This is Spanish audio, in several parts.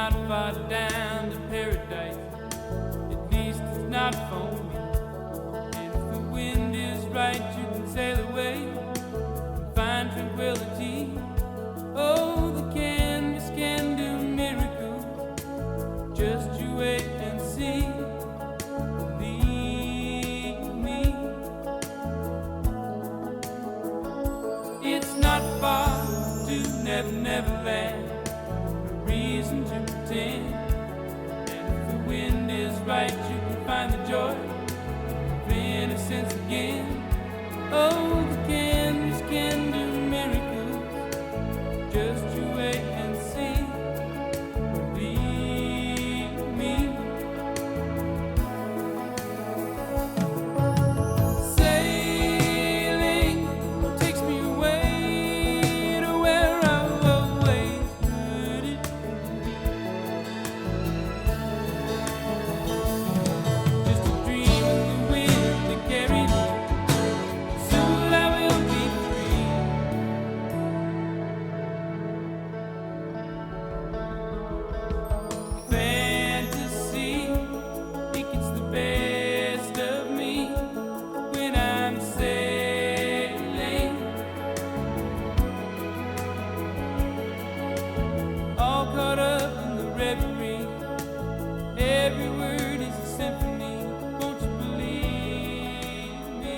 not far down to paradise. At least it's not for me. And if the wind is right, you can sail away and find tranquility. Oh, the canvas can do miracles. Just you wait and see. Believe me. It's not far to Never Never Land. No reason to pretend. And if the wind is right, you can find the joy of innocence again. Oh, the canvas can do miracles. Just you wait and see. Believe me. Sailing takes me away to where I've always heard it. Just a dream of the wind that carried me. Soon I will be free. Fantasy, think it's the best of me when I'm sailing. All caught up in the reverie. Every word is a symphony. Won't you believe me?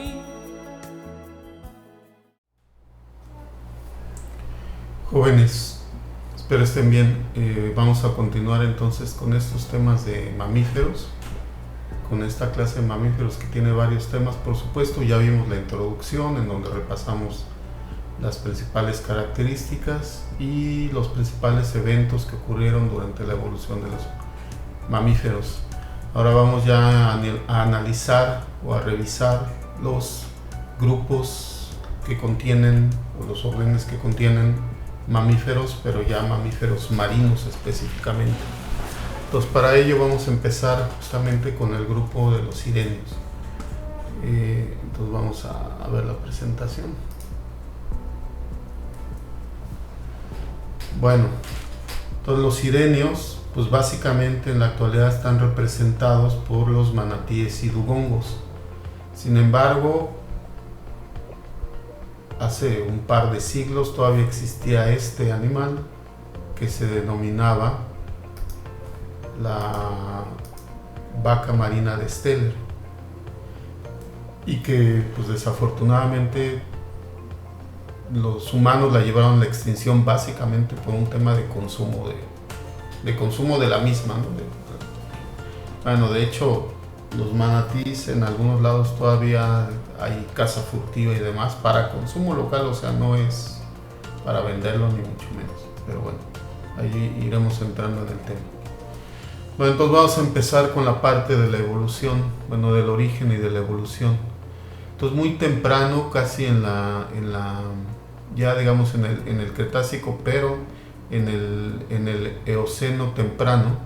Jóvenes, espero estén bien. Vamos a continuar entonces con estos temas de mamíferos, con esta clase de mamíferos que tiene varios temas. Por supuesto, ya vimos la introducción en donde repasamos las principales características y los principales eventos que ocurrieron durante la evolución de los mamíferos. Ahora vamos ya a analizar o a revisar los grupos que contienen, o los órdenes que contienen mamíferos, pero ya mamíferos marinos específicamente. Entonces, para ello vamos a empezar justamente con el grupo de los sirenios. Entonces vamos a ver la presentación. Bueno, entonces los sirenios, pues básicamente en la actualidad están representados por los manatíes y dugongos. Sin embargo, hace un par de siglos todavía existía este animal que se denominaba la vaca marina de Steller, y que pues desafortunadamente los humanos la llevaron a la extinción básicamente por un tema de consumo de la misma, ¿no? Bueno, de hecho, los manatíes en algunos lados todavía hay caza furtiva y demás para consumo local, o sea, no es para venderlo ni mucho menos. Pero bueno, ahí iremos entrando en el tema. Bueno, entonces vamos a empezar con la parte de la evolución, bueno, del origen y de la evolución. Entonces muy temprano, casi ya digamos en el Cretácico, pero en el Eoceno temprano,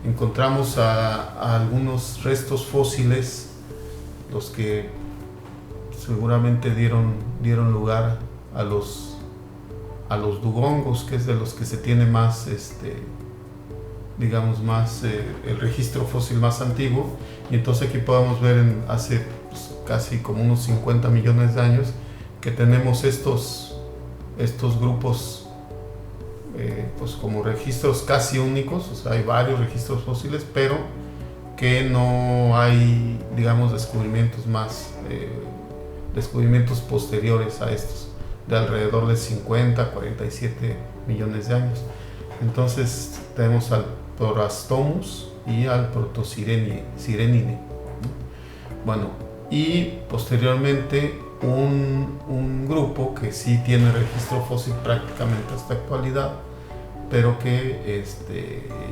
encontramos a algunos restos fósiles, los que seguramente dieron lugar a los dugongos, que es de los que se tiene más, digamos más, el registro fósil más antiguo. Y entonces aquí podemos ver hace pues, casi como unos 50 millones de años que tenemos estos grupos pues como registros casi únicos, o sea, hay varios registros fósiles, pero que no hay, digamos, descubrimientos posteriores a estos, de alrededor de 50, 47 millones de años. Entonces tenemos al Proastomus y al Protosirenine. Bueno, y posteriormente un grupo que sí tiene registro fósil prácticamente hasta la actualidad, pero que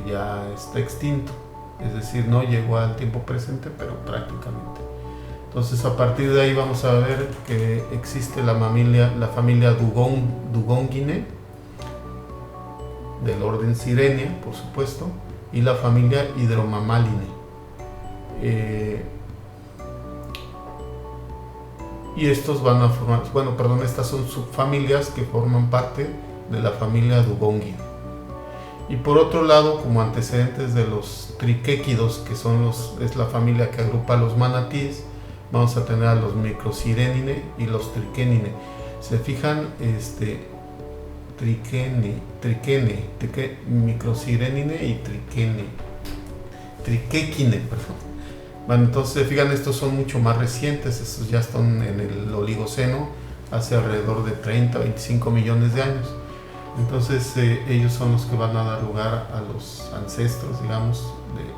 ya está extinto, es decir, no llegó al tiempo presente, pero prácticamente. Entonces, a partir de ahí vamos a ver que existe la familia Dugongine, del orden Sirenia, por supuesto, y la familia Hydromamaline. Y estos van a formar, estas son subfamilias que forman parte de la familia Dugongine. Y por otro lado, como antecedentes de los triquéquidos, que es la familia que agrupa a los manatíes, vamos a tener a los microsirenine y los triquénine. Se fijan, microsirenine y triquéquine, perdón. Bueno, entonces se fijan, estos son mucho más recientes, estos ya están en el Oligoceno, hace alrededor de 30 a 25 millones de años. Entonces ellos son los que van a dar lugar a los ancestros, digamos,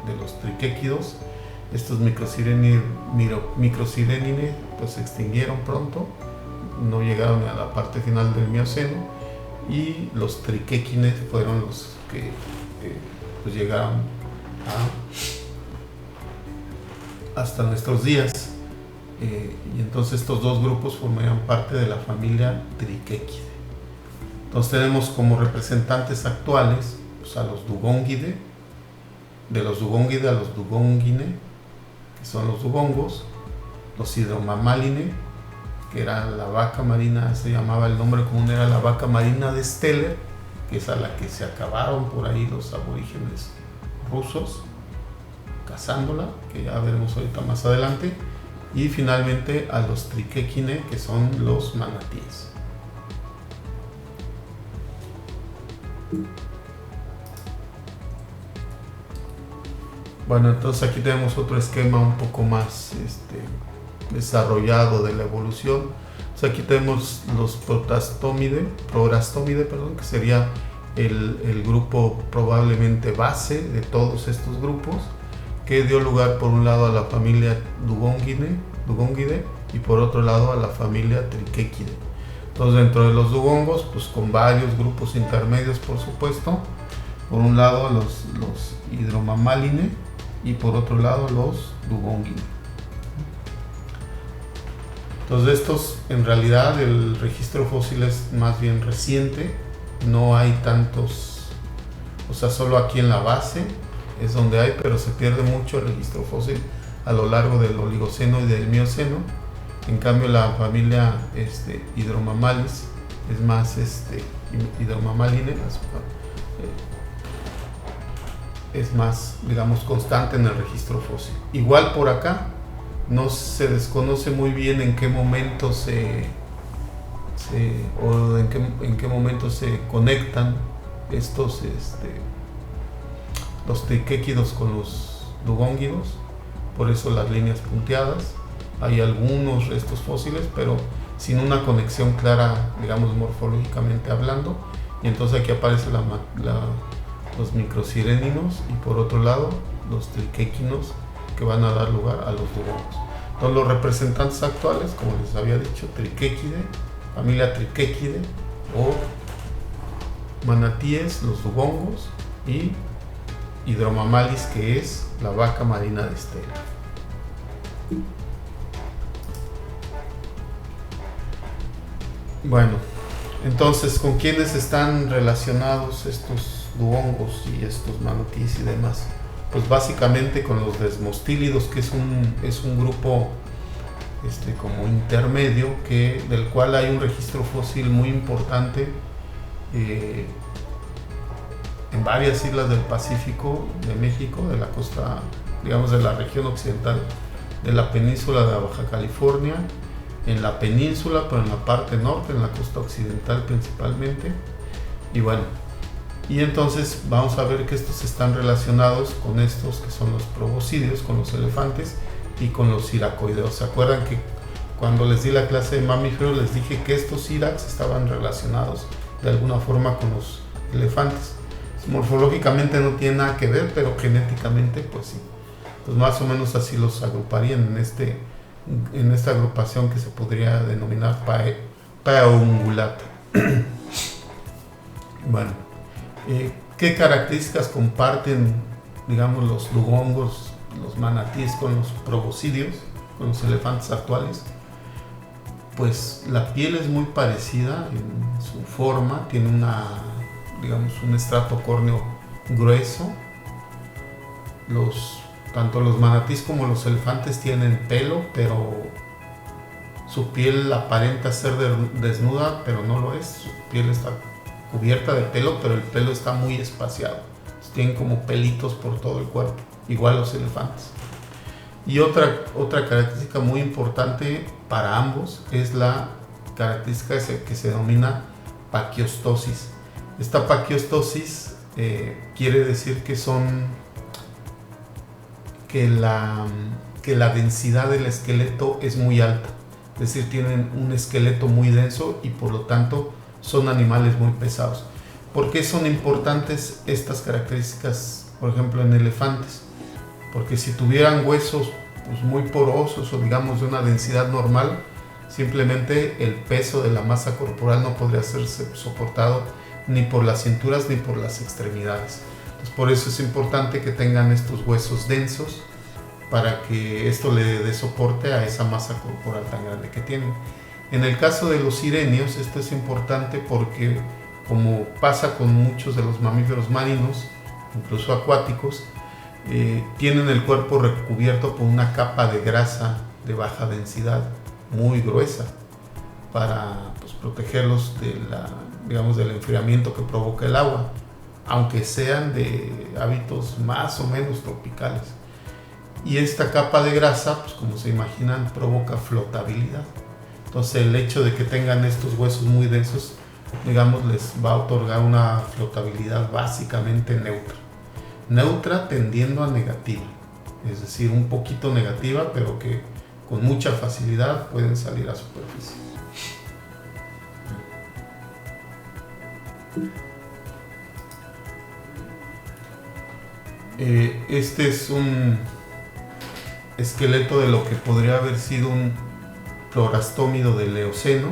de los triquéquidos. Estos microsirenine pues se extinguieron pronto, no llegaron a la parte final del Mioceno, y los triquéquines fueron los que pues llegaron hasta nuestros días. Y entonces estos dos grupos formarían parte de la familia Triquéquide. Entonces tenemos como representantes actuales pues, a los Dugongide, de los Dugongide a los Dugongine, que son los dugongos, los Hydromammaline, que era la vaca marina, se llamaba, el nombre común era la vaca marina de Steller, que es a la que se acabaron por ahí los aborígenes rusos, cazándola, que ya veremos ahorita más adelante, y finalmente a los Triquéquine, que son los manatíes. Bueno, entonces aquí tenemos otro esquema un poco más desarrollado de la evolución. Entonces aquí tenemos los Prorastomide, que sería el grupo probablemente base de todos estos grupos, que dio lugar por un lado a la familia Dugongide y por otro lado a la familia Triquéquide. Entonces dentro de los dugongos, pues con varios grupos intermedios, por supuesto, por un lado los Hydromammaline y por otro lado los Dugongide. Entonces estos, en realidad el registro fósil es más bien reciente, no hay tantos, o sea, solo aquí en la base es donde hay, pero se pierde mucho el registro fósil a lo largo del Oligoceno y del Mioceno. En cambio la familia Hydromammalis es más Hydromammaline, es más, digamos, constante en el registro fósil. Igual por acá no se desconoce muy bien en qué momento en qué momento se conectan estos los triquéquidos con los dugóngidos, por eso las líneas punteadas. Hay algunos restos fósiles, pero sin una conexión clara, digamos, morfológicamente hablando, y entonces aquí aparecen los microsireninos y por otro lado los triquéquinos, que van a dar lugar a los dugongos. Entonces los representantes actuales, como les había dicho, Triquéquide, familia Triquéquide, o manatíes, los dugongos, y Hydromammalis, que es la vaca marina de Steller. Bueno, entonces, ¿con quiénes están relacionados estos dugongos y estos manatíes y demás? Pues básicamente con los desmostílidos, que es un grupo como intermedio, del cual hay un registro fósil muy importante en varias islas del Pacífico de México, de la costa, digamos, de la región occidental de la península de Baja California, en la península, pero en la parte norte, en la costa occidental principalmente. Y bueno, y entonces vamos a ver que estos están relacionados con estos que son los proboscideos, con los elefantes y con los iracoideos. ¿Se acuerdan que cuando les di la clase de mamíferos les dije que estos iracs estaban relacionados de alguna forma con los elefantes? Morfológicamente no tiene nada que ver, pero genéticamente pues sí. Pues más o menos así los agruparían en esta agrupación que se podría denominar Paeungulata. Bueno, ¿qué características comparten, digamos, los dugongos, los manatíes con los proboscideos, con los elefantes actuales? Pues la piel es muy parecida en su forma, tiene un estrato córneo grueso. Tanto los manatíes como los elefantes tienen pelo, pero su piel aparenta ser desnuda, pero no lo es. Su piel está cubierta de pelo, pero el pelo está muy espaciado. Tienen como pelitos por todo el cuerpo, igual los elefantes. Y otra característica muy importante para ambos es la característica que se denomina paquiostosis. Esta paquiostosis quiere decir que la densidad del esqueleto es muy alta, es decir, tienen un esqueleto muy denso y por lo tanto son animales muy pesados. ¿Por qué son importantes estas características, por ejemplo, en elefantes? Porque si tuvieran huesos pues, muy porosos o digamos de una densidad normal, simplemente el peso de la masa corporal no podría ser soportado ni por las cinturas ni por las extremidades. Entonces, por eso es importante que tengan estos huesos densos para que esto le dé soporte a esa masa corporal tan grande que tienen. En el caso de los sirenios, esto es importante porque, como pasa con muchos de los mamíferos marinos, incluso acuáticos, tienen el cuerpo recubierto por una capa de grasa de baja densidad, muy gruesa, para pues, protegerlos del enfriamiento que provoca el agua, aunque sean de hábitos más o menos tropicales. Y esta capa de grasa, pues, como se imaginan, provoca flotabilidad. Entonces el hecho de que tengan estos huesos muy densos, digamos, les va a otorgar una flotabilidad básicamente neutra tendiendo a negativa, es decir, un poquito negativa, pero que con mucha facilidad pueden salir a superficie. Este es un esqueleto de lo que podría haber sido un florastómido del Eoceno.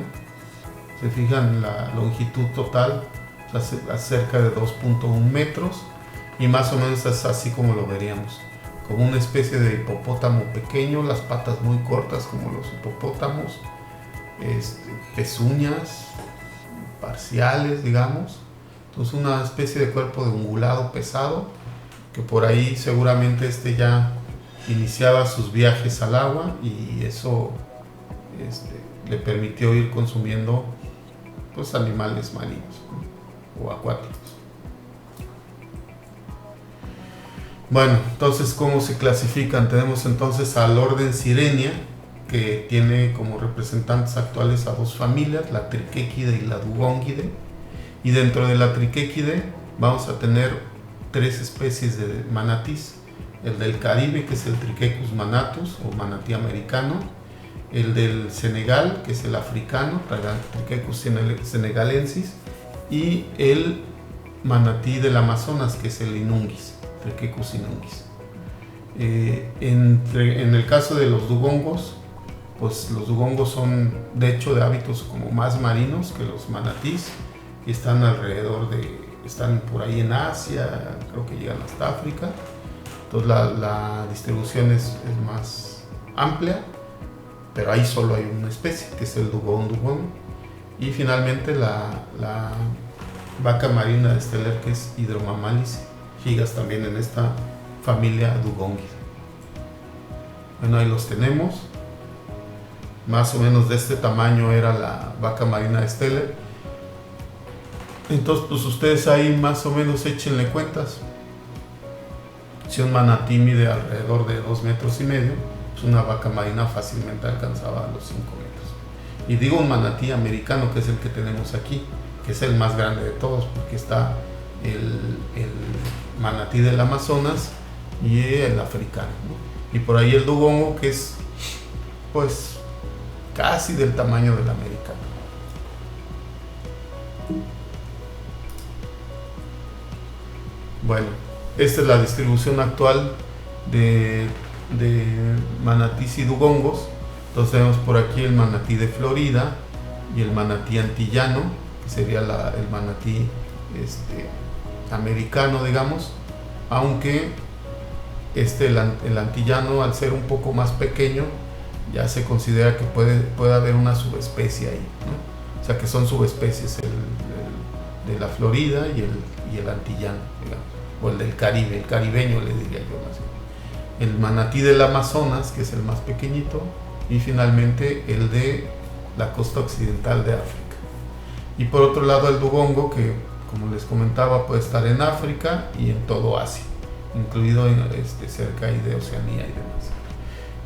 Se fijan la longitud total, cerca de 2.1 metros, y más o menos es así como lo veríamos, como una especie de hipopótamo pequeño, las patas muy cortas como los hipopótamos, pezuñas parciales, digamos. Entonces una especie de cuerpo de ungulado pesado, que por ahí seguramente ya iniciaba sus viajes al agua y eso le permitió ir consumiendo pues, animales marinos, ¿no? O acuáticos. Bueno, entonces, ¿cómo se clasifican? Tenemos entonces al orden Sirenia, que tiene como representantes actuales a dos familias, la Triquequide y la Dugongide. Y dentro de la Triquequide vamos a tener tres especies de manatís: el del Caribe, que es el Triquecus manatus o manatí americano; el del Senegal, que es el africano, Triquecus senegalensis; y el manatí del Amazonas, que es el Inunguis, Triquecus inunguis. En el caso de los dugongos, pues los dugongos son de hecho de hábitos como más marinos que los manatís, y están están por ahí en Asia, creo que llegan hasta África. Entonces la distribución es más amplia, pero ahí solo hay una especie, que es el dugong. Y finalmente la vaca marina de Steller, que es Hydromammalis gigas, también en esta familia Dugongida. Bueno, ahí los tenemos. Más o menos de este tamaño era la vaca marina de Steller. Entonces, pues ustedes ahí más o menos échenle cuentas. Si un manatí mide alrededor de 2,5 metros, pues una vaca marina fácilmente alcanzaba los 5 metros. Y digo un manatí americano, que es el que tenemos aquí, que es el más grande de todos, porque está el manatí del Amazonas y el africano, ¿no? Y por ahí el dugongo, que es pues casi del tamaño del americano. Bueno, esta es la distribución actual de manatís y dugongos. Entonces tenemos por aquí el manatí de Florida y el manatí antillano, que sería el manatí americano, digamos, aunque el antillano, al ser un poco más pequeño, ya se considera que puede haber una subespecie ahí, ¿no? O sea que son subespecies de la Florida y el antillano, digamos, o el del Caribe, el caribeño le diría yo más bien. El manatí del Amazonas, que es el más pequeñito, y finalmente el de la costa occidental de África. Y por otro lado el dugongo, que como les comentaba, puede estar en África y en todo Asia, incluido cerca ahí de Oceanía y demás.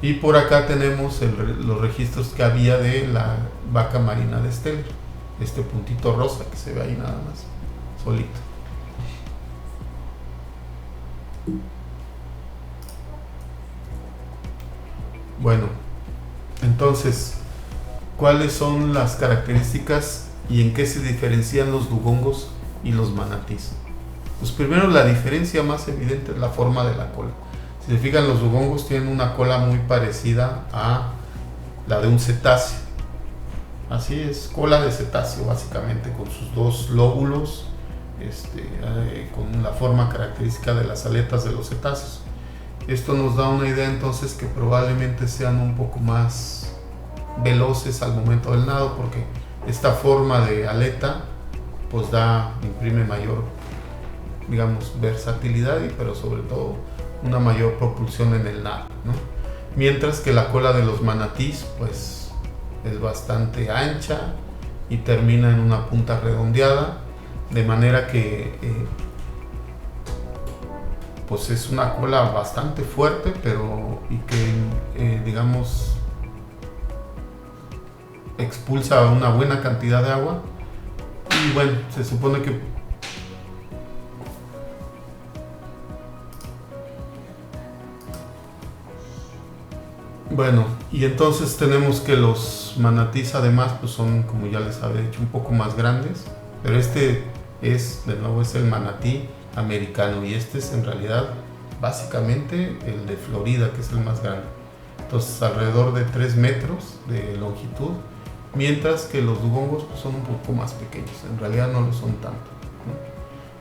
Y por acá tenemos los registros que había de la vaca marina de Steller, este puntito rosa que se ve ahí nada más, solito. Bueno, entonces, ¿cuáles son las características y en qué se diferencian los dugongos y los manatís? Pues primero, la diferencia más evidente es la forma de la cola. Si se fijan, los dugongos tienen una cola muy parecida a la de un cetáceo. Así es, cola de cetáceo básicamente, con sus dos lóbulos, con la forma característica de las aletas de los cetáceos. Esto nos da una idea entonces que probablemente sean un poco más veloces al momento del nado, porque esta forma de aleta pues imprime mayor, digamos, versatilidad, pero sobre todo una mayor propulsión en el nado, ¿no? Mientras que la cola de los manatís pues es bastante ancha y termina en una punta redondeada, de manera que pues es una cola bastante fuerte, y que digamos expulsa una buena cantidad de agua. Y bueno, se supone que y entonces tenemos que los manatís además pues son, como ya les había dicho, un poco más grandes, pero es el manatí americano, y este es en realidad básicamente el de Florida, que es el más grande. Entonces alrededor de 3 metros de longitud, mientras que los dugongos pues son un poco más pequeños, en realidad no lo son tanto, ¿no?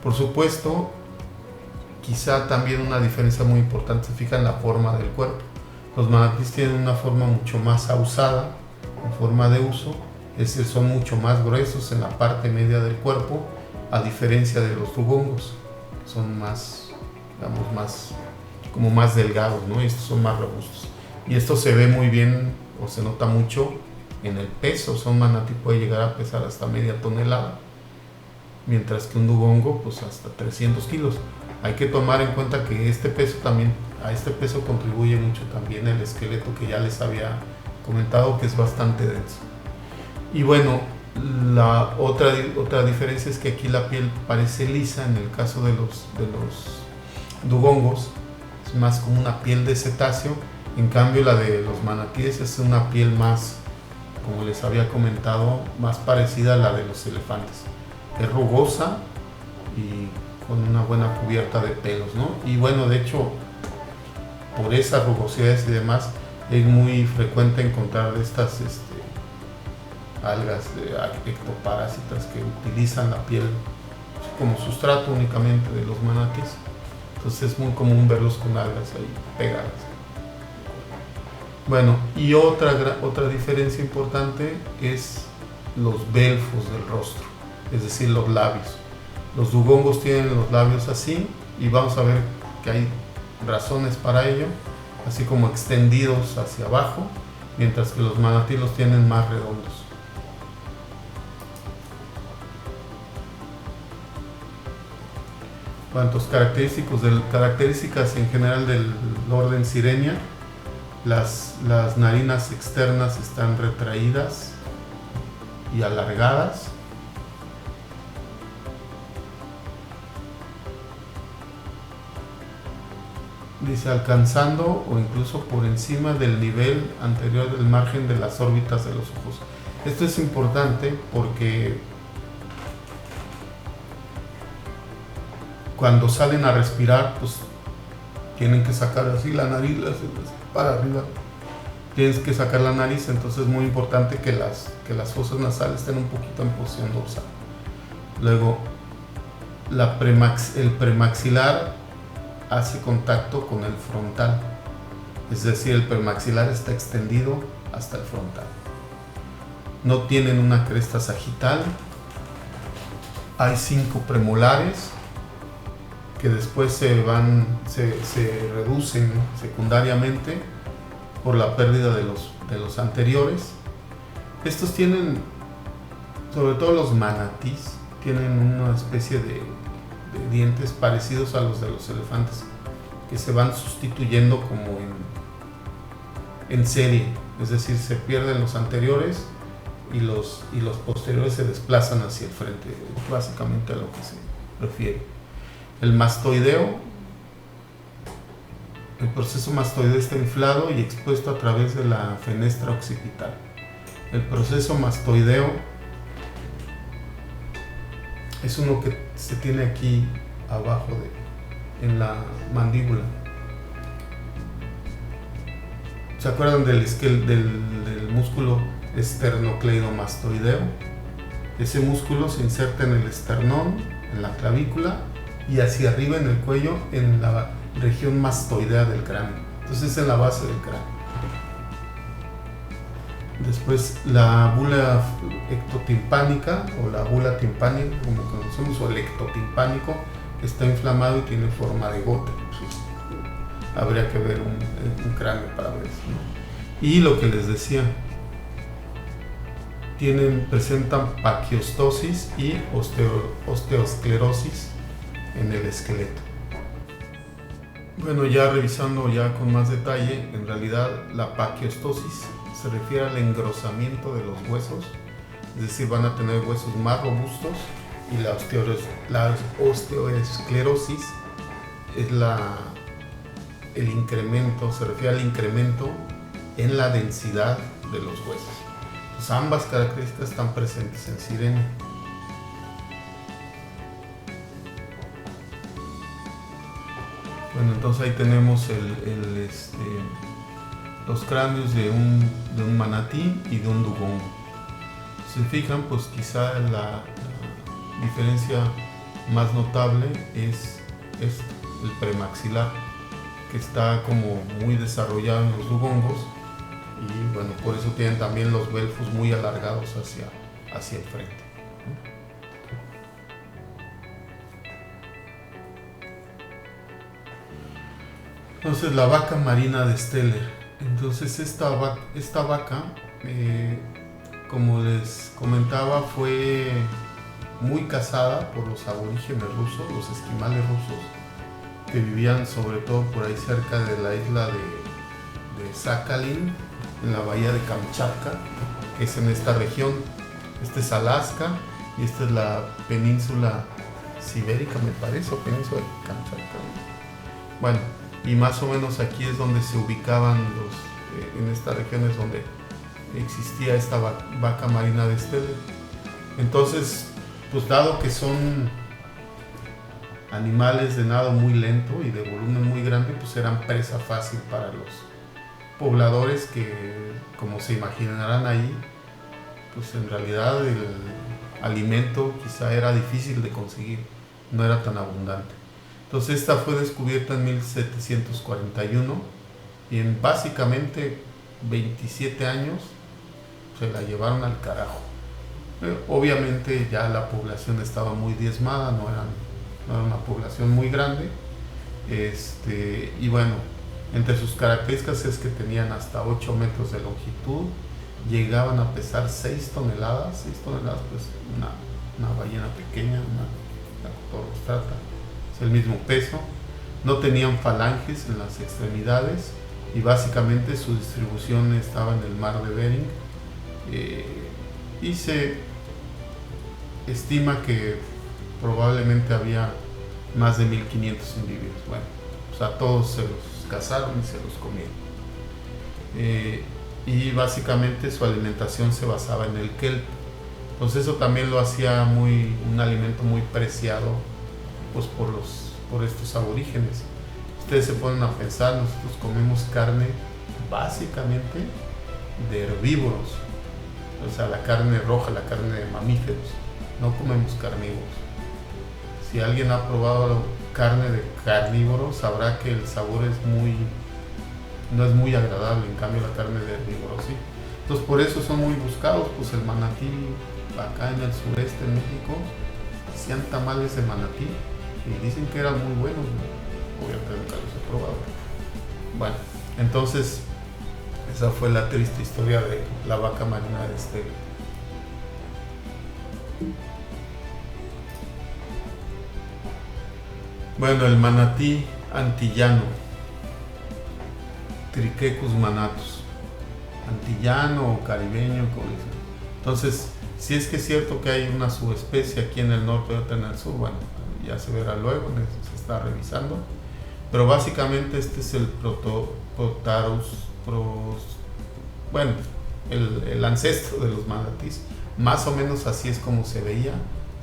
Por supuesto, quizá también una diferencia muy importante se fija en la forma del cuerpo. Los manatís tienen una forma mucho más ahusada, en forma de huso, es decir, son mucho más gruesos en la parte media del cuerpo, a diferencia de los dugongos, que son más, digamos, más delgados, ¿no? Y estos son más robustos. Y esto se ve muy bien, o se nota mucho en el peso. Un manatí puede llegar a pesar hasta media tonelada, mientras que un dugongo pues hasta 300 kilos. Hay que tomar en cuenta que a este peso contribuye mucho también el esqueleto, que ya les había comentado que es bastante denso. Y bueno, la otra diferencia es que aquí la piel parece lisa en el caso de los dugongos, es más como una piel de cetáceo. En cambio, la de los manatíes es una piel más, como les había comentado, más parecida a la de los elefantes. Es rugosa y con una buena cubierta de pelos, ¿no? Y bueno, de hecho, por esas rugosidades y demás, es muy frecuente encontrar estas algas ectoparásitas que utilizan la piel como sustrato únicamente de los manatíes. Entonces es muy común verlos con algas ahí pegadas. Bueno, y otra diferencia importante es los belfos del rostro, es decir, los labios. Los dugongos tienen los labios así, y vamos a ver que hay razones para ello, así como extendidos hacia abajo, mientras que los manatíes los tienen más redondos. Cuantos características en general del orden Sirenia, las narinas externas están retraídas y alargadas. Dice, alcanzando o incluso por encima del nivel anterior del margen de las órbitas de los ojos. Esto es importante porque cuando salen a respirar, pues tienen que sacar así la nariz, para arriba. Tienes que sacar la nariz, entonces es muy importante que las fosas nasales estén un poquito en posición dorsal. Luego, el premaxilar hace contacto con el frontal, es decir, el premaxilar está extendido hasta el frontal. No tienen una cresta sagital. Hay 5 premolares que después se reducen secundariamente por la pérdida de los anteriores. Estos tienen, sobre todo los manatís, tienen una especie de dientes parecidos a los de los elefantes, que se van sustituyendo como en serie, es decir, se pierden los anteriores y los posteriores se desplazan hacia el frente, básicamente a lo que se refiere. El mastoideo, el proceso mastoideo está inflado y expuesto a través de la fenestra occipital. El proceso mastoideo es uno que se tiene aquí abajo en la mandíbula. ¿Se acuerdan del músculo esternocleidomastoideo? Ese músculo se inserta en el esternón, en la clavícula y hacia arriba en el cuello, en la región mastoidea del cráneo. Entonces es en la base del cráneo. Después la bula ectotimpánica o la bula timpánica, como conocemos, o el ectotimpánico, está inflamado y tiene forma de gota. Habría que ver un cráneo para ver eso, ¿no? Y lo que les decía, presentan paquiostosis y osteosclerosis en el esqueleto. Bueno, ya revisando ya con más detalle, en realidad la paquiostosis se refiere al engrosamiento de los huesos, es decir, van a tener huesos más robustos, y la osteoesclerosis es el incremento, se refiere al incremento en la densidad de los huesos. Pues ambas características están presentes en Sirenia. Bueno, entonces ahí tenemos los cráneos de un manatí y de un dugong. Si se fijan, pues quizá la diferencia más notable es el premaxilar, que está como muy desarrollado en los dugongos, y bueno, por eso tienen también los belfos muy alargados hacia el frente. Entonces, la vaca marina de Steller. Entonces esta vaca, como les comentaba, fue muy cazada por los aborígenes rusos, los esquimales rusos, que vivían sobre todo por ahí cerca de la isla de Sakhalin, en la bahía de Kamchatka, que es en esta región. Este es Alaska y esta es la península sibérica, me parece, o península de Kamchatka. Bueno, y más o menos aquí es donde se ubicaban en estas regiones donde existía esta vaca marina de Steller. Entonces, pues dado que son animales de nado muy lento y de volumen muy grande, pues eran presa fácil para los pobladores que, como se imaginarán ahí, pues en realidad el alimento quizá era difícil de conseguir, no era tan abundante. Entonces esta fue descubierta en 1741 y en básicamente 27 años se la llevaron al carajo. Obviamente ya la población estaba muy diezmada, no era una población muy grande, y bueno, entre sus características es que tenían hasta 8 metros de longitud, llegaban a pesar 6 toneladas, pues una ballena pequeña, una Cotorrostrata, es el mismo peso. No tenían falanges en las extremidades y básicamente su distribución estaba en el mar de Bering, y se estima que probablemente había más de 1500 individuos. Bueno, pues a todos se los cazaron y se los comieron. Y básicamente su alimentación se basaba en el kelp. Entonces eso también lo hacía un alimento muy preciado, pues por estos aborígenes. Ustedes se ponen a pensar, nosotros comemos carne básicamente de herbívoros, o sea, la carne roja, la carne de mamíferos, no comemos carnívoros. Si alguien ha probado carne de carnívoro, sabrá que el sabor no es muy agradable, en cambio la carne de herbívoro sí. Entonces por eso son muy buscados, pues el manatí, acá en el sureste de México, hacían tamales de manatí y dicen que eran muy buenos, obviamente nunca los he probado. Bueno, entonces esa fue la triste historia de la vaca marina de Steller. Bueno, el manatí antillano, Triquecus manatus, antillano o caribeño, como dicen. Entonces, si es que es cierto que hay una subespecie aquí en el norte y otra en el sur, bueno, ya se verá luego, se está revisando. Pero básicamente este es el bueno, el ancestro de los manatíes. Más o menos así es como se veía.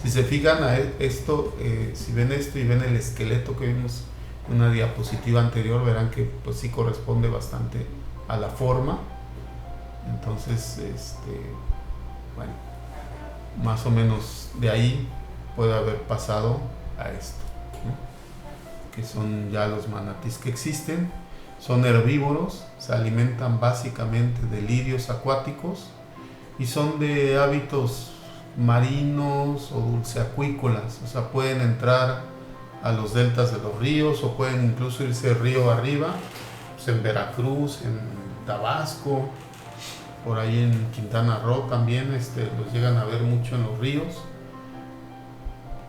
Si se fijan a esto, si ven esto y ven el esqueleto que vimos en una diapositiva anterior, verán que pues sí corresponde bastante a la forma. Entonces, bueno, más o menos de ahí puede haber pasado a esto, ¿no? Que son ya los manatíes que existen. Son herbívoros, se alimentan básicamente de lirios acuáticos y son de hábitos marinos o dulceacuícolas, o sea, pueden entrar a los deltas de los ríos o pueden incluso irse río arriba, pues en Veracruz, en Tabasco, por ahí en Quintana Roo también los llegan a ver mucho en los ríos,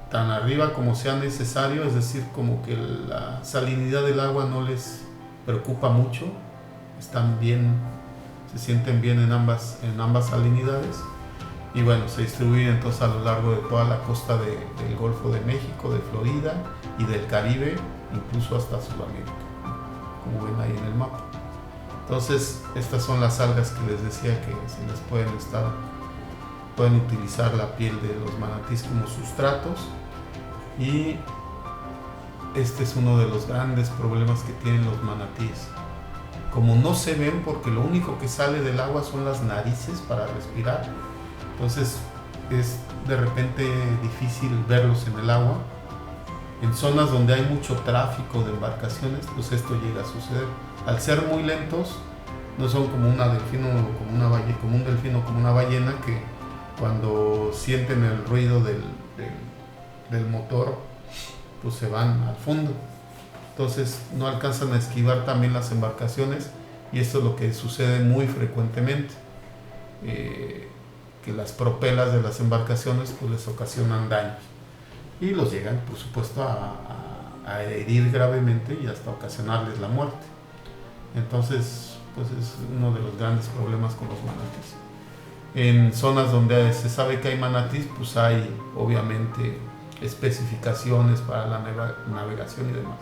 tan arriba como sea necesario, es decir, como que la salinidad del agua no les preocupa mucho, están bien, se sienten bien en ambas salinidades. Y bueno, se distribuyen entonces a lo largo de toda la costa del Golfo de México, de Florida y del Caribe, incluso hasta Sudamérica, como ven ahí en el mapa. Entonces, estas son las algas que les decía que se les pueden utilizar la piel de los manatíes como sustratos. Y este es uno de los grandes problemas que tienen los manatíes. Como no se ven, porque lo único que sale del agua son las narices para respirar, entonces es de repente difícil verlos en el agua. En zonas donde hay mucho tráfico de embarcaciones, pues esto llega a suceder. Al ser muy lentos, no son como un delfino o como una ballena que cuando sienten el ruido del motor, pues se van al fondo. Entonces no alcanzan a esquivar también las embarcaciones y esto es lo que sucede muy frecuentemente. Que las propelas de las embarcaciones pues les ocasionan daños y los llegan por supuesto a herir gravemente y hasta ocasionarles la muerte. Entonces pues es uno de los grandes problemas con los manatíes. En zonas donde se sabe que hay manatíes, pues hay obviamente especificaciones para la navegación y demás,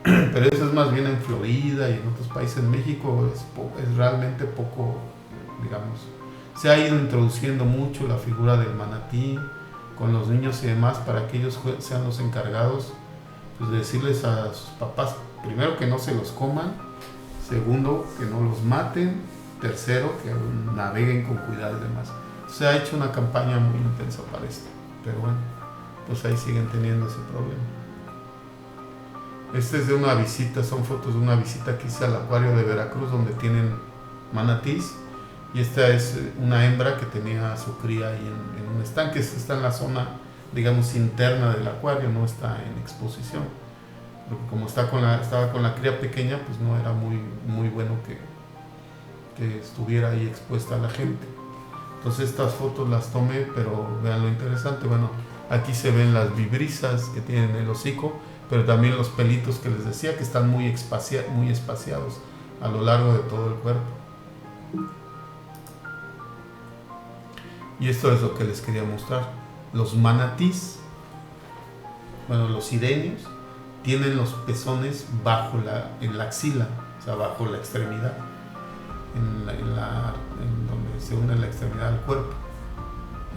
pero eso es más bien en Florida y en otros países. En México es realmente poco, digamos. Se ha ido introduciendo mucho la figura del manatí con los niños y demás para que ellos sean los encargados, pues, de decirles a sus papás, primero, que no se los coman, segundo, que no los maten, tercero, que naveguen con cuidado y demás. Se ha hecho una campaña muy intensa para esto, pero bueno, pues ahí siguen teniendo ese problema. Este es de una visita, son fotos de una visita que hice al acuario de Veracruz donde tienen manatís. Y esta es una hembra que tenía su cría ahí en un estanque. Está en la zona, digamos, interna del acuario, no está en exposición. Porque como estaba con la cría pequeña, pues no era muy bueno que estuviera ahí expuesta a la gente. Entonces estas fotos las tomé, pero vean lo interesante. Bueno, aquí se ven las vibrisas que tienen el hocico, pero también los pelitos que les decía que están muy espaciados a lo largo de todo el cuerpo. Y esto es lo que les quería mostrar. Los manatís, bueno, los sirenios, tienen los pezones en la axila, o sea, bajo la extremidad, en donde se une la extremidad al cuerpo.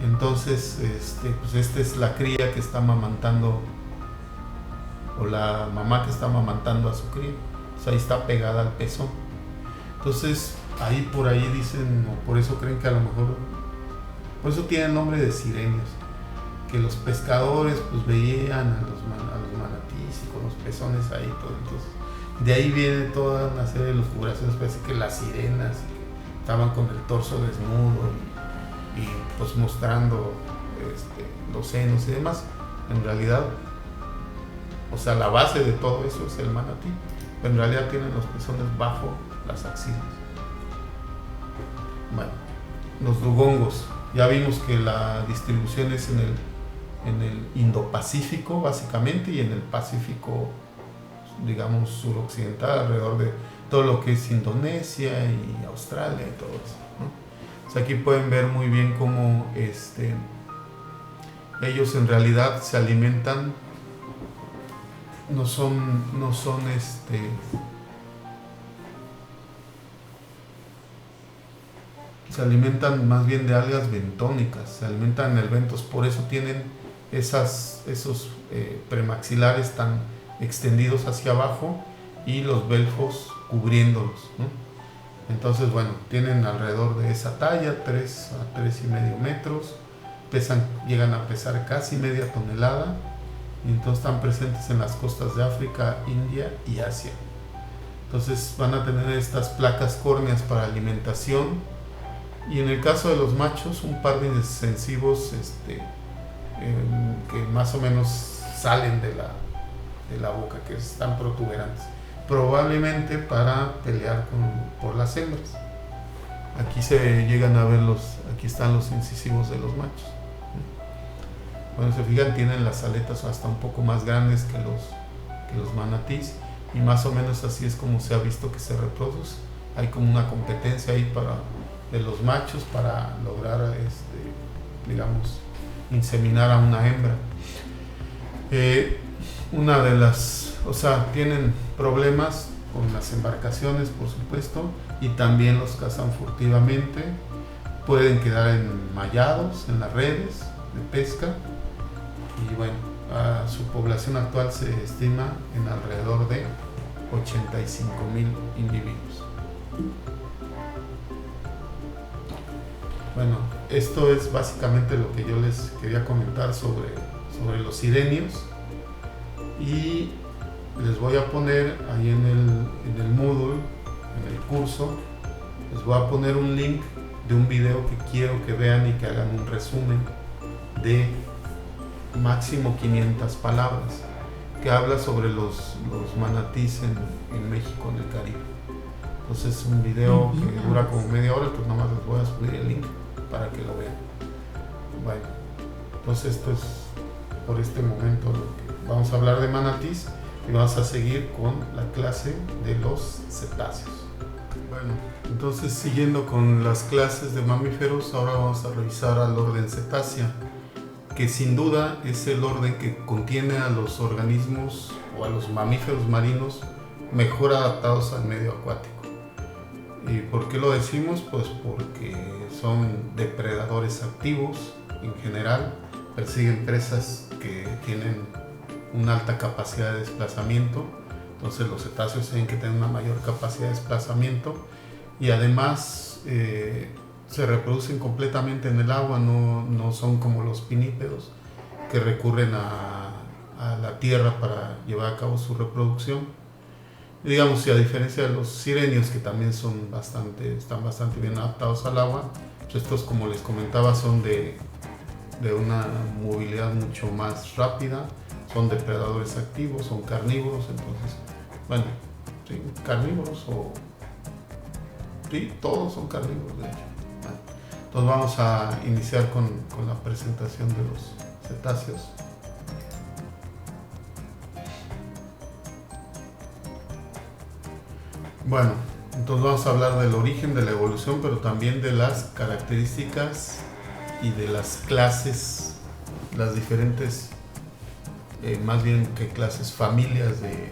Entonces, pues esta es la cría que está amamantando, o la mamá que está amamantando a su cría. O sea, ahí está pegada al pezón. Entonces, por ahí dicen, o por eso creen que a lo mejor, por eso tiene el nombre de sirenios, que los pescadores pues veían a los manatís y con los pezones ahí todo. Entonces, de ahí viene toda una serie de lucubraciones, parece que las sirenas que estaban con el torso desnudo y pues mostrando los senos y demás. En realidad, o sea, la base de todo eso es el manatí, pero en realidad tienen los pezones bajo las axilas. Bueno, los dugongos, ya vimos que la distribución es en el Indo-Pacífico básicamente y en el Pacífico, digamos, suroccidental, alrededor de todo lo que es Indonesia y Australia y todo eso, ¿no? O sea, aquí pueden ver muy bien cómo ellos en realidad se alimentan, no son se alimentan más bien de algas bentónicas, se alimentan en el bentos, por eso tienen esos premaxilares tan extendidos hacia abajo y los belfos cubriéndolos, ¿no? Entonces, bueno, tienen alrededor de esa talla, 3 a 3,5 metros, llegan a pesar casi media tonelada, y entonces están presentes en las costas de África, India y Asia. Entonces van a tener estas placas córneas para alimentación, y en el caso de los machos, un par de incisivos que más o menos salen de la boca, que están protuberantes, probablemente para pelear por las hembras. Aquí se llegan a ver aquí están los incisivos de los machos. Bueno, se fijan, tienen las aletas hasta un poco más grandes que los manatís, y más o menos así es como se ha visto que se reproduce. Hay como una competencia ahí de los machos para lograr, digamos, inseminar a una hembra. Tienen problemas con las embarcaciones, por supuesto, y también los cazan furtivamente. Pueden quedar enmallados en las redes de pesca, y bueno, su población actual se estima en alrededor de 85,000 individuos. Bueno, esto es básicamente lo que yo les quería comentar sobre los sirenios, y les voy a poner ahí en el Moodle, en el curso, les voy a poner un link de un video que quiero que vean y que hagan un resumen de máximo 500 palabras, que habla sobre los manatís en México, en el Caribe. Entonces es un video que dura como media hora, pues nada más les voy a subir el link para que lo vean. Bueno, entonces esto es por este momento lo que vamos a hablar de manatís, y vamos a seguir con la clase de los cetáceos. Bueno, entonces siguiendo con las clases de mamíferos, ahora vamos a revisar al orden Cetacea, que sin duda es el orden que contiene a los organismos o a los mamíferos marinos mejor adaptados al medio acuático. ¿Y por qué lo decimos? Pues porque son depredadores activos en general, persiguen presas que tienen una alta capacidad de desplazamiento. Entonces los cetáceos tienen que tener una mayor capacidad de desplazamiento, y además se reproducen completamente en el agua, no son como los pinípedos que recurren a la tierra para llevar a cabo su reproducción. Digamos, y a diferencia de los sirenios, que también están bastante bien adaptados al agua, pues estos, como les comentaba, son de una movilidad mucho más rápida, son depredadores activos, son carnívoros. Entonces, bueno, sí, carnívoros sí, todos son carnívoros, de hecho. Bueno, entonces vamos a iniciar con la presentación de los cetáceos. Bueno, entonces vamos a hablar del origen, de la evolución, pero también de las características y de las clases, las diferentes, más bien que clases, familias de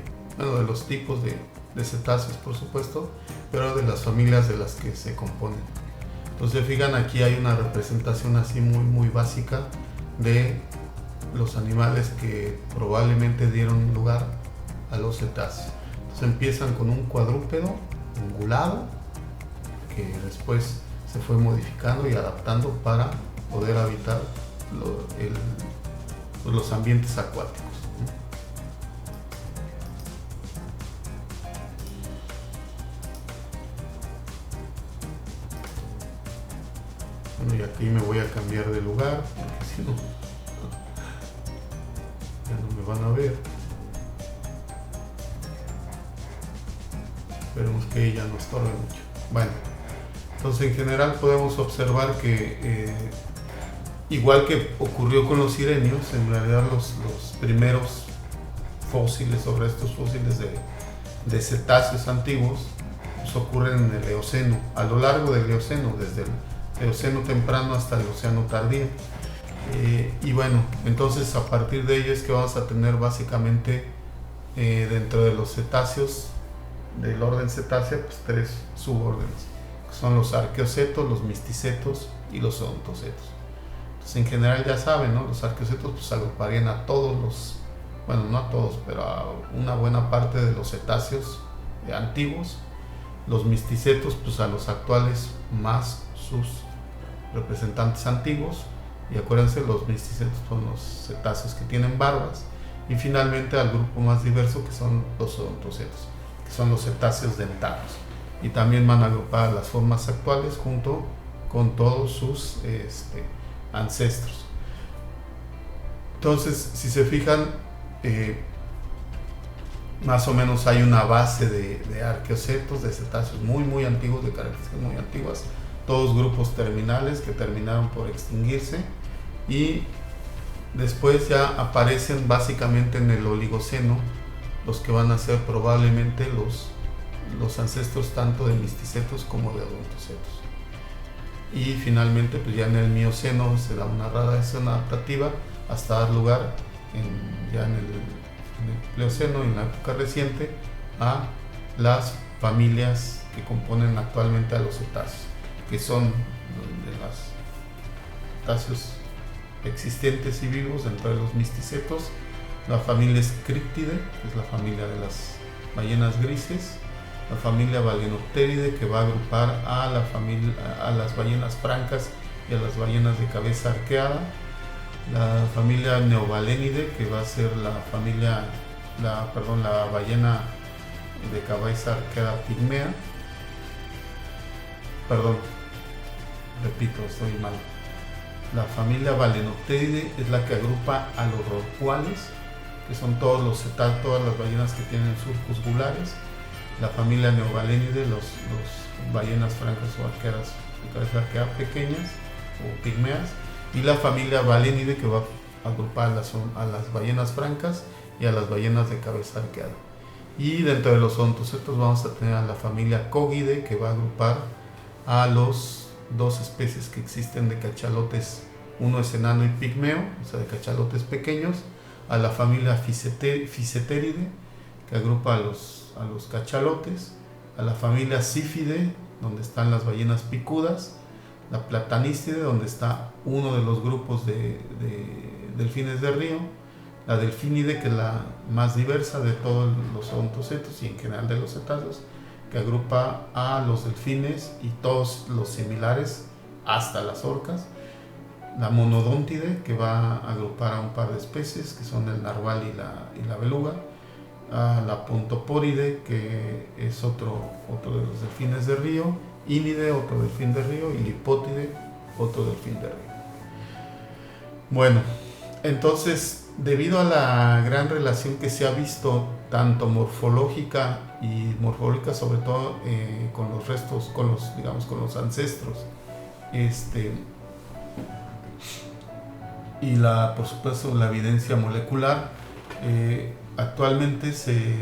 los tipos de cetáceos, por supuesto, pero de las familias de las que se componen. Entonces, fijan, aquí hay una representación así muy, muy básica de los animales que probablemente dieron lugar a los cetáceos. Entonces empiezan con un cuadrúpedo ungulado, que después se fue modificando y adaptando para poder habitar los ambientes acuáticos. Bueno, y aquí me voy a cambiar de lugar, porque si no, ya no me van a ver. Esperemos que ella no estorbe mucho. Bueno, entonces en general podemos observar que igual que ocurrió con los sirenios, en realidad los primeros fósiles o restos fósiles de cetáceos antiguos pues ocurren en el Eoceno, a lo largo del Eoceno, desde el Eoceno temprano hasta el Eoceno tardío. Y bueno, entonces a partir de ello es que vamos a tener básicamente dentro de los cetáceos, del orden cetácea, pues 3 subórdenes, que son los arqueocetos, los misticetos y los odontocetos. Entonces en general ya saben, ¿no? Los arqueocetos pues agruparían a todos los, bueno, no a todos, pero a una buena parte de los cetáceos antiguos. Los misticetos pues a los actuales más sus representantes antiguos. Y acuérdense, los misticetos son los cetáceos que tienen barbas. Y finalmente al grupo más diverso, que son los odontocetos, que son los cetáceos dentados. Y también van a agrupar las formas actuales junto con todos sus ancestros. Entonces, si se fijan, más o menos hay una base de arqueocetos, de cetáceos muy antiguos, de características muy antiguas, todos grupos terminales que terminaron por extinguirse, y después ya aparecen básicamente en el Oligoceno los que van a ser probablemente los ancestros tanto de misticetos como de odontocetos. Y finalmente pues ya en el Mioceno se da una radiación adaptativa hasta dar lugar ya en el Pleoceno, en la época reciente, a las familias que componen actualmente a los cetáceos, que son de los cetáceos existentes y vivos dentro de los misticetos, la familia Scriptidae, que es la familia de las ballenas grises, la familia Balaenopteride, que va a agrupar a las ballenas francas y a las ballenas de cabeza arqueada, la familia Neobalenide, que va a ser la ballena de cabeza arqueada pigmea, estoy mal. La familia Balaenopteride es la que agrupa a los rorcuales, que son todas las ballenas que tienen surcos gulares. La familia Neobalenide, los ballenas francas o arqueadas de cabeza arqueada pequeñas o pigmeas. Y la familia Balenide, que va a agrupar a las ballenas francas y a las ballenas de cabeza arqueada. Y dentro de los odontocetos vamos a tener a la familia Cogide, que va a agrupar a los 2 especies que existen de cachalotes, uno es enano y pigmeo, o sea de cachalotes pequeños, a la familia Physeteride, que agrupa a los cachalotes, a la familia Sífide, donde están las ballenas picudas, la Platanístide, donde está uno de los grupos de delfines de río, la Delfinide, que es la más diversa de todos los odontocetos y en general de los cetáceos, que agrupa a los delfines y todos los similares hasta las orcas, la Monodontide, que va a agrupar a un par de especies que son el narval y la beluga, a la Pontopóride, que es otro de los delfines de río, Ínide, otro delfín de río, y Lipótide, otro delfín de río. Bueno, entonces, debido a la gran relación que se ha visto, tanto morfológica sobre todo con los restos, con los ancestros, y por supuesto la evidencia molecular, actualmente se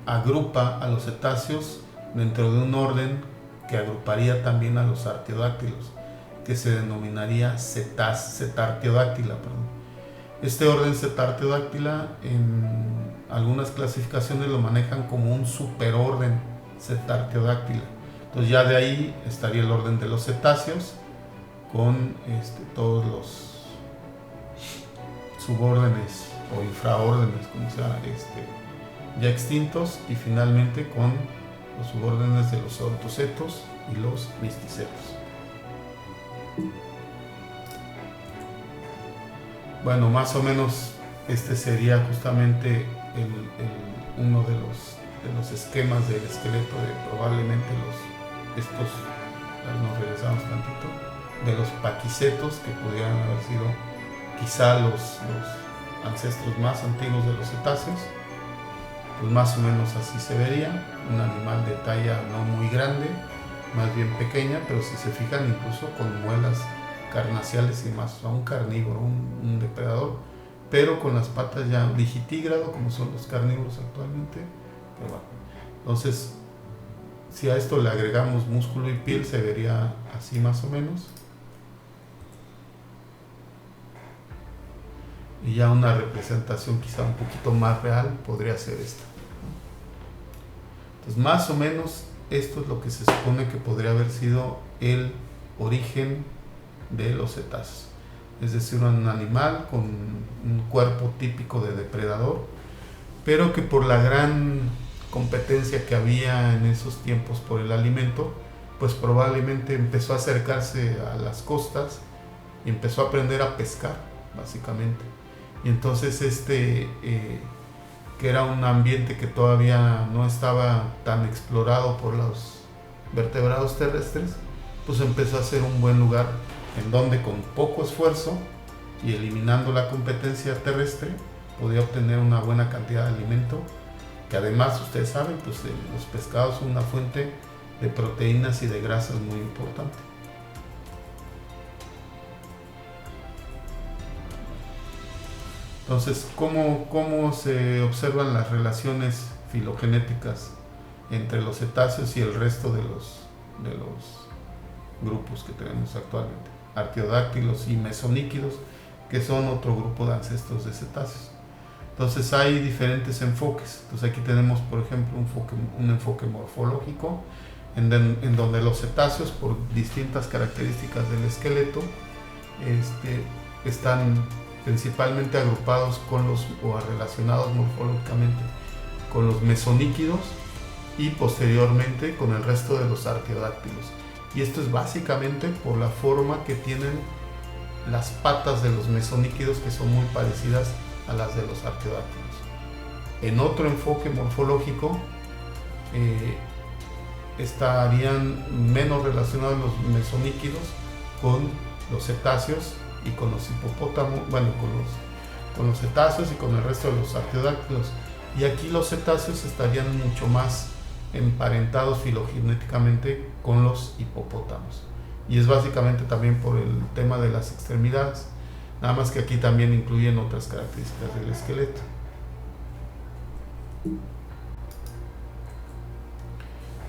agrupa a los cetáceos dentro de un orden que agruparía también a los artiodáctilos, que se denominaría Cetartiodáctila. Este orden Cetartiodáctila en algunas clasificaciones lo manejan como un superorden Cetartiodáctila. Entonces ya de ahí estaría el orden de los cetáceos con todos los subórdenes o infraórdenes, como sea, ya extintos, y finalmente con los subórdenes de los odontocetos y los misticetos. Bueno, más o menos este sería justamente uno de los esquemas del esqueleto de probablemente nos regresamos tantito, de los paquicetos, que pudieran haber sido quizá los ancestros más antiguos de los cetáceos. Pues más o menos así se vería, un animal de talla no muy grande, más bien pequeña, pero si se fijan incluso con muelas carnaciales y más, o sea, un carnívoro, un depredador, pero con las patas ya digitígrado como son los carnívoros actualmente. Pero bueno, entonces si a esto le agregamos músculo y piel se vería así más o menos. Y ya una representación quizá un poquito más real podría ser esta. Entonces más o menos esto es lo que se supone que podría haber sido el origen de los cetáceos. Es decir, un animal con un cuerpo típico de depredador, pero que por la gran competencia que había en esos tiempos por el alimento, pues probablemente empezó a acercarse a las costas y empezó a aprender a pescar, básicamente. Y entonces que era un ambiente que todavía no estaba tan explorado por los vertebrados terrestres, pues empezó a ser un buen lugar en donde con poco esfuerzo y eliminando la competencia terrestre podía obtener una buena cantidad de alimento, que además ustedes saben, pues los pescados son una fuente de proteínas y de grasas muy importante. Entonces, ¿cómo se observan las relaciones filogenéticas entre los cetáceos y el resto de los grupos que tenemos actualmente? Artiodáctilos y mesoníquidos, que son otro grupo de ancestros de cetáceos. Entonces hay diferentes enfoques. Entonces aquí tenemos, por ejemplo, un enfoque morfológico, en donde los cetáceos, por distintas características del esqueleto, están principalmente agrupados o relacionados morfológicamente con los mesoníquidos y posteriormente con el resto de los artiodáctilos. Y esto es básicamente por la forma que tienen las patas de los mesoníquidos, que son muy parecidas a las de los artiodáctilos. En otro enfoque morfológico estarían menos relacionados los mesoníquidos con los cetáceos y con los hipopótamos, bueno, con los cetáceos y con el resto de los artiodáctilos. Y aquí los cetáceos estarían mucho más emparentados filogenéticamente con los hipopótamos. Y es básicamente también por el tema de las extremidades, nada más que aquí también incluyen otras características del esqueleto.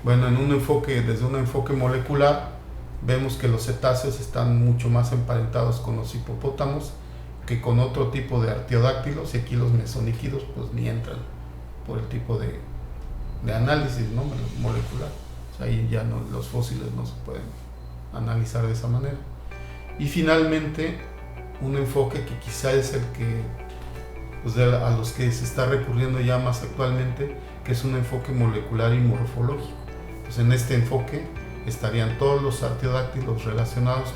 Bueno, desde un enfoque molecular, vemos que los cetáceos están mucho más emparentados con los hipopótamos que con otro tipo de artiodáctilos, y aquí los mesoníquidos pues ni entran por el tipo de análisis, ¿no?, molecular. O sea, ahí ya los fósiles no se pueden analizar de esa manera. Y finalmente, un enfoque que quizá es el que pues a los que se está recurriendo ya más actualmente, que es un enfoque molecular y morfológico. Pues en este enfoque estarían todos los artiodáctilos relacionados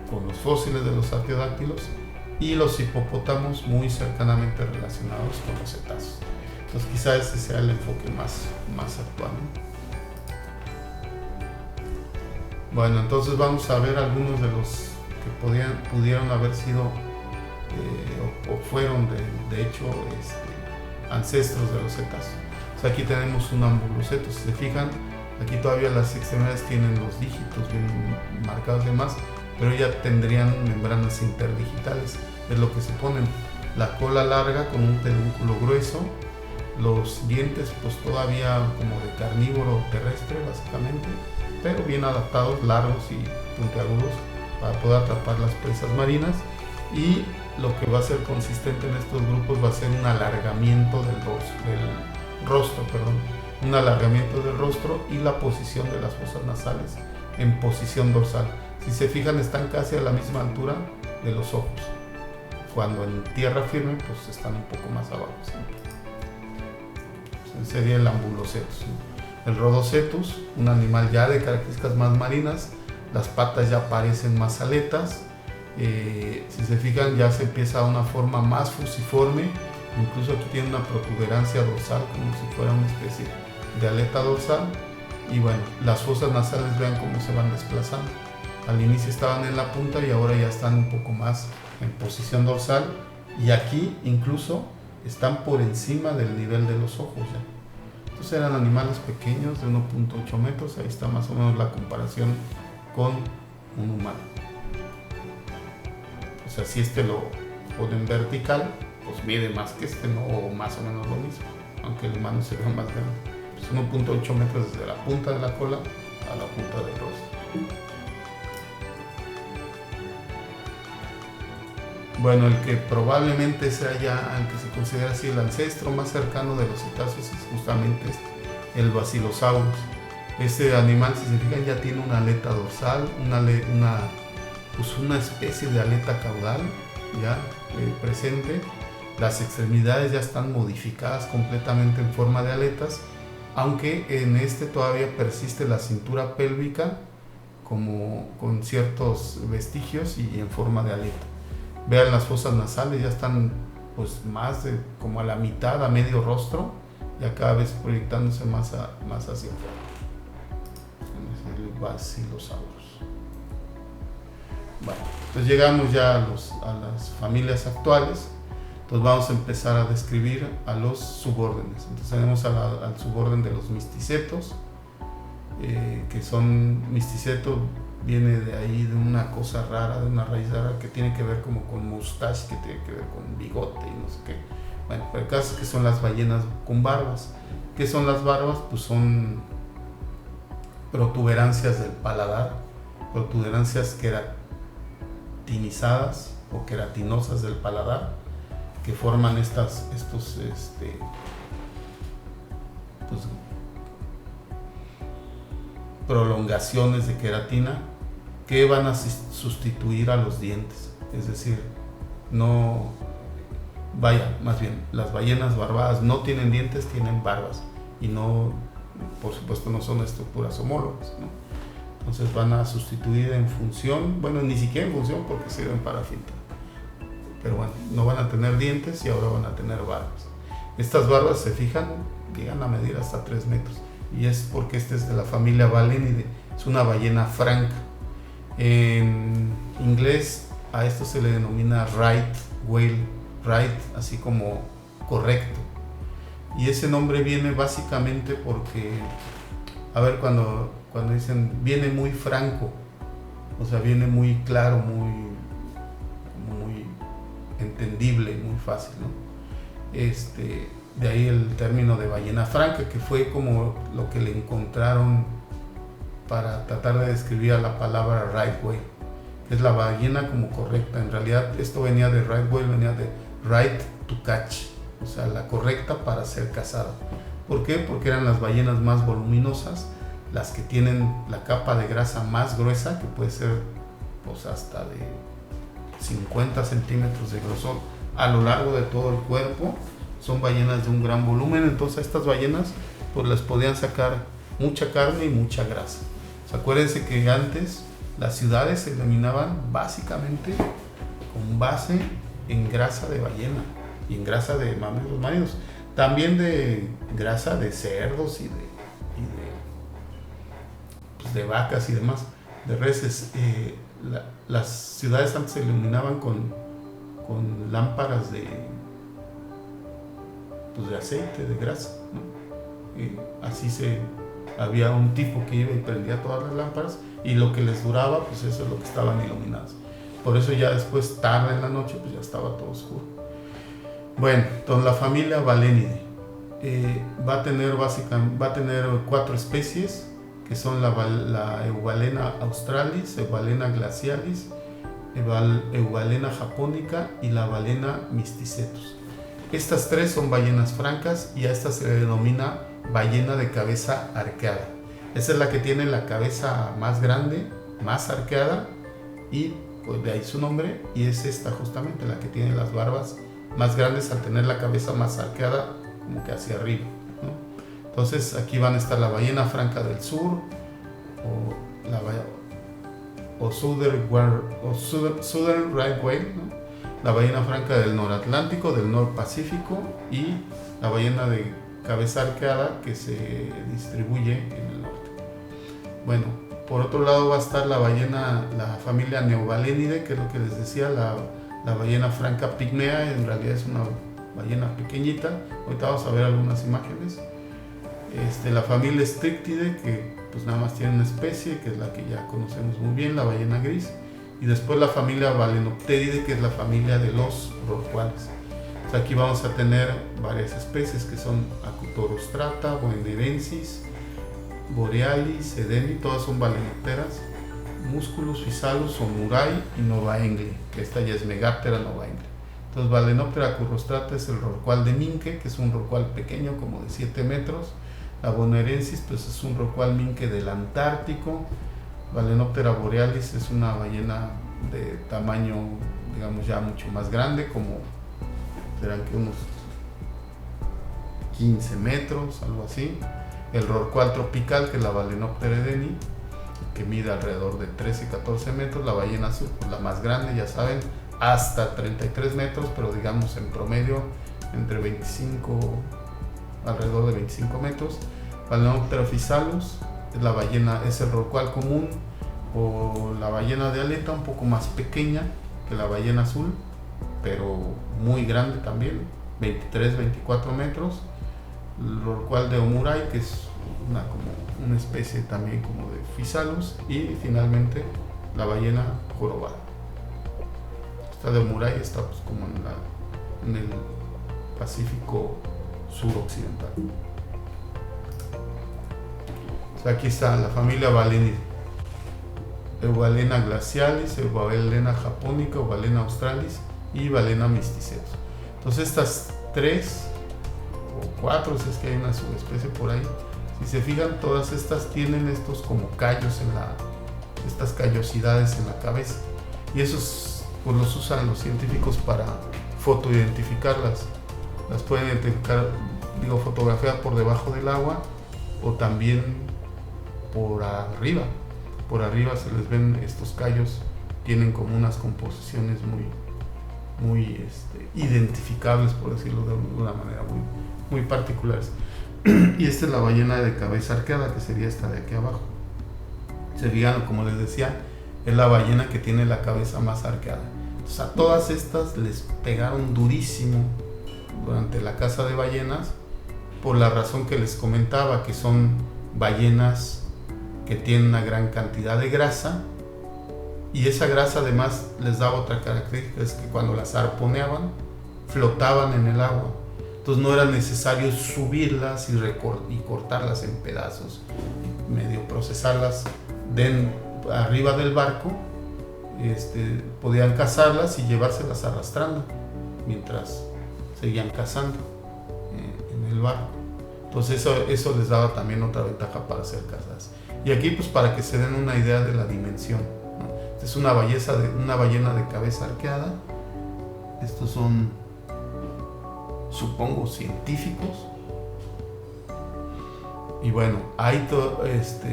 con los fósiles de los artiodáctilos y los hipopótamos muy cercanamente relacionados con los cetáceos. Entonces quizá ese sea el enfoque más actual, ¿no? Bueno, entonces vamos a ver algunos de los que pudieron haber sido o fueron de hecho ancestros de los cetáceos. O sea, aquí tenemos un ambulocetus. Si se fijan, aquí todavía las extremidades tienen los dígitos bien marcados y demás, pero ya tendrían membranas interdigitales. Es lo que se ponen: la cola larga con un pedúnculo grueso, los dientes pues todavía como de carnívoro terrestre básicamente, pero bien adaptados, largos y puntiagudos para poder atrapar las presas marinas. Y lo que va a ser consistente en estos grupos va a ser un alargamiento del rostro, un alargamiento del rostro y la posición de las fosas nasales en posición dorsal. Si se fijan, están casi a la misma altura de los ojos, cuando en tierra firme pues están un poco más abajo siempre. Sería el ambulocetus. El rhodocetus, un animal ya de características más marinas, las patas ya parecen más aletas. Si se fijan, ya se empieza a una forma más fusiforme, incluso aquí tiene una protuberancia dorsal como si fuera una especie de aleta dorsal. Y bueno, las fosas nasales, vean cómo se van desplazando. Al inicio estaban en la punta y ahora ya están un poco más en posición dorsal, y aquí incluso están por encima del nivel de los ojos ya. Pues eran animales pequeños de 1.8 metros, ahí está más o menos la comparación con un humano. O sea, si este lo ponen vertical, pues mide más que este, ¿no? O más o menos lo mismo, aunque el humano se ve más grande. Pues 1.8 metros desde la punta de la cola a la punta del rostro. Bueno, el que probablemente sea ya, aunque se considera así, el ancestro más cercano de los cetáceos es justamente este, el Basilosaurus. Este animal, si se fijan, ya tiene una aleta dorsal, una especie de aleta caudal ya presente. Las extremidades ya están modificadas completamente en forma de aletas, aunque en este todavía persiste la cintura pélvica como con ciertos vestigios y en forma de aleta. Vean, las fosas nasales ya están pues más de como a la mitad, a medio rostro, ya cada vez proyectándose más hacia afuera. El Basilosaurus. Bueno, pues llegamos ya a las familias actuales. Entonces vamos a empezar a describir a los subórdenes. Entonces tenemos al suborden de los misticetos, que son misticeto. Viene de ahí, de una cosa rara, de una raíz rara que tiene que ver como con mustache, que tiene que ver con bigote y no sé qué. Bueno, pero el caso es que son las ballenas con barbas. ¿Qué son las barbas? Pues son protuberancias del paladar, protuberancias queratinizadas o queratinosas del paladar, que forman estos pues, prolongaciones de queratina que van a sustituir a los dientes. Es decir, más bien, las ballenas barbadas no tienen dientes, tienen barbas, y no, por supuesto, no son estructuras homólogas, ¿no? Entonces van a sustituir en función, bueno, ni siquiera en función, porque sirven para filtrar, pero bueno, no van a tener dientes y ahora van a tener barbas. Estas barbas, se fijan, llegan a medir hasta 3 metros, y es porque este es de la familia Balenidae, es una ballena franca. En inglés a esto se le denomina right whale, right así como correcto, y ese nombre viene básicamente porque, a ver, cuando dicen viene muy franco, o sea, viene muy claro, muy entendible, muy fácil, ¿no? De ahí el término de ballena franca, que fue como lo que le encontraron para tratar de describir a la palabra right whale, que es la ballena como correcta. En realidad esto venía de right whale, venía de right to catch, o sea, la correcta para ser cazada. ¿Por qué? Porque eran las ballenas más voluminosas, las que tienen la capa de grasa más gruesa, que puede ser pues hasta de 50 centímetros de grosor a lo largo de todo el cuerpo. Son ballenas de un gran volumen. Entonces a estas ballenas pues les podían sacar mucha carne y mucha grasa. O sea, acuérdense que antes las ciudades se iluminaban básicamente con base en grasa de ballena y en grasa de mamíferos marinos, también de grasa de cerdos y de vacas y demás, de reses. Las ciudades antes se iluminaban con lámparas de aceite, de grasa, ¿no? Había un tipo que iba y prendía todas las lámparas, y lo que les duraba, pues eso es lo que estaban iluminados. Por eso ya después, tarde en la noche, pues ya estaba todo oscuro. Bueno, entonces la familia Balenidae va a tener 4 especies, que son la Eubalena australis, Eubalena glacialis, Eubalena japonica y la Balena mysticetus. Estas 3 son ballenas francas, y a esta se le denomina ballena de cabeza arqueada. Esa es la que tiene la cabeza más grande, más arqueada, y pues de ahí su nombre. Y es esta justamente la que tiene las barbas más grandes al tener la cabeza más arqueada, como que hacia arriba, ¿no? Entonces aquí van a estar la ballena franca del sur, o Southern Right Whale, ¿no? La ballena franca del noratlántico, del norpacífico, y la ballena de cabeza arqueada que se distribuye en el norte. Bueno, por otro lado va a estar la familia Neobalenidae, que es lo que les decía, la ballena franca pigmea. En realidad es una ballena pequeñita. Ahorita vamos a ver algunas imágenes. La familia Strictidae, que pues nada más tiene una especie, que es la que ya conocemos muy bien, la ballena gris, y después la familia Balenopteridae, que es la familia de los rorcuales. O sea, aquí vamos a tener varias especies que son Acutorostrata, Bonaerensis, Borealis, Edeni, todas son balenopteras, Musculus, Physalus, Omurai y Novaengle, que esta ya es Megaptera novaengle. Entonces, Balenoptera acurrostrata es el rorcual de minke, que es un rorcual pequeño, como de 7 metros. La Bonaerensis, pues es un rorcual minke del Antártico. Balenoptera borealis es una ballena de tamaño, digamos, ya mucho más grande, como serán que unos 15 metros, algo así. El rorcual tropical, que es la Balenoptera edeni, que mide alrededor de 13 y 14 metros. La ballena azul, pues la más grande, ya saben, hasta 33 metros, pero digamos en promedio entre 25, alrededor de 25 metros. Balenoptera Physalus es la ballena, es el rorcual común o la ballena de aleta, un poco más pequeña que la ballena azul, pero muy grande también, 23-24 metros. El rorcual de Omurai, que es como una especie también como de Physalus, y finalmente la ballena jorobada. Esta de Omurai está pues como en el Pacífico suroccidental. O sea, aquí está la familia Balenidae: Eubalena glacialis, Eubalena japonica, Eubalena australis y Balena mysticeus. Entonces estas 3 o 4, si es que hay una subespecie por ahí, si se fijan, todas estas tienen estos como callos estas callosidades en la cabeza, y esos pues los usan los científicos para fotoidentificarlas. Las pueden identificar, fotografiar por debajo del agua o también por arriba. Por arriba se les ven estos callos, tienen como unas composiciones muy identificables, por decirlo de una manera muy particulares. Y esta es la ballena de cabeza arqueada, que sería esta de aquí abajo. Se fijan, como les decía, es la ballena que tiene la cabeza más arqueada. Entonces, a todas estas les pegaron durísimo durante la caza de ballenas, por la razón que les comentaba, que son ballenas que tienen una gran cantidad de grasa, y esa grasa además les daba otra característica, es que cuando las arponeaban flotaban en el agua. Entonces no era necesario subirlas y cortarlas en pedazos, medio procesarlas arriba del barco. Podían cazarlas y llevárselas arrastrando mientras seguían cazando en el barco. Entonces eso les daba también otra ventaja para hacer cazas. Y aquí, pues, para que se den una idea de la dimensión, ¿no? Esta es una ballena de cabeza arqueada. Estos son, supongo, científicos. Y bueno, ahí pues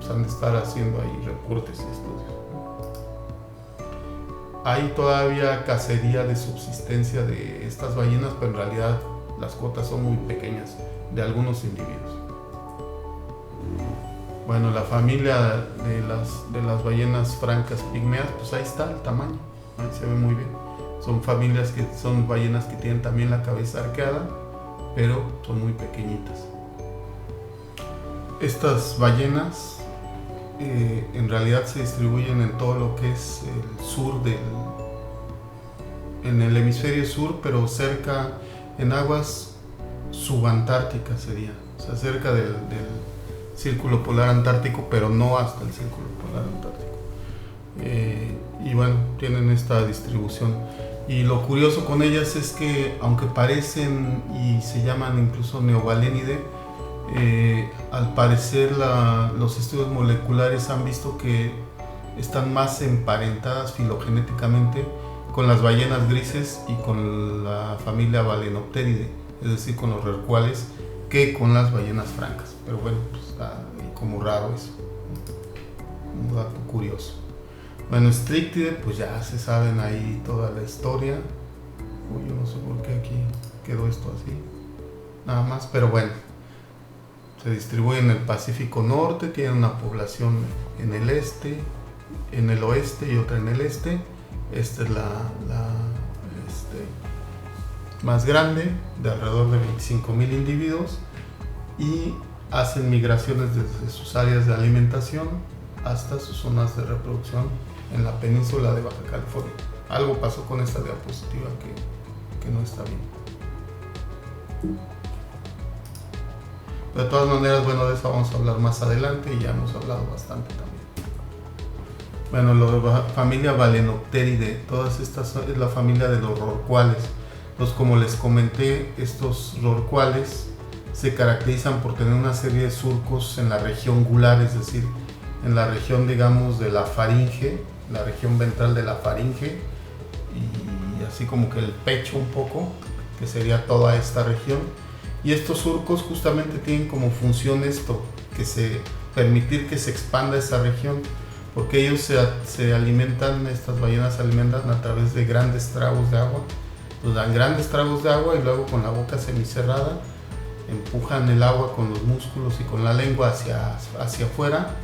han de estar haciendo ahí reportes y estudios. Hay todavía cacería de subsistencia de estas ballenas, pero en realidad las cuotas son muy pequeñas de algunos individuos. Bueno, la familia de las ballenas francas pigmeas, pues ahí está el tamaño, ahí se ve muy bien. Son ballenas que tienen también la cabeza arqueada, pero son muy pequeñitas. Estas ballenas en realidad se distribuyen en todo lo que es el sur en el hemisferio sur, pero cerca, en aguas subantárticas sería, o sea, cerca del círculo polar antártico, pero no hasta el círculo polar antártico. Y bueno, tienen esta distribución. Y lo curioso con ellas es que, aunque parecen y se llaman incluso Neobalenidae, al parecer los estudios moleculares han visto que están más emparentadas filogenéticamente con las ballenas grises y con la familia Balenopteridae, es decir, con los rorcuales, que con las ballenas francas. Pero bueno, pues está como raro eso, un dato curioso. Bueno, Strictidae, pues ya se saben ahí toda la historia. Yo no sé por qué aquí quedó esto así, nada más, pero bueno. Se distribuyen en el Pacífico Norte, tienen una población en el este, en el oeste y otra en el este. Esta es la más grande, de alrededor de 25,000 individuos. y hacen migraciones desde sus áreas de alimentación hasta sus zonas de reproducción en la península de Baja California. Algo pasó con esta diapositiva que no está bien. Pero de todas maneras, bueno, de eso vamos a hablar más adelante y ya hemos hablado bastante también. Bueno, lo de familia Balenopteridae, todas estas es la familia de los rorcuales. Entonces, como les comenté, estos rorcuales se caracterizan por tener una serie de surcos en la región gular, es decir, en la región, digamos, de la faringe, la región ventral de la faringe, y así como que el pecho un poco, que sería toda esta región. Y estos surcos justamente tienen como función esto, permitir que se expanda esa región, porque ellos se alimentan, estas ballenas se alimentan a través de grandes tragos de agua. Nos dan grandes tragos de agua y luego con la boca semicerrada empujan el agua con los músculos y con la lengua hacia afuera,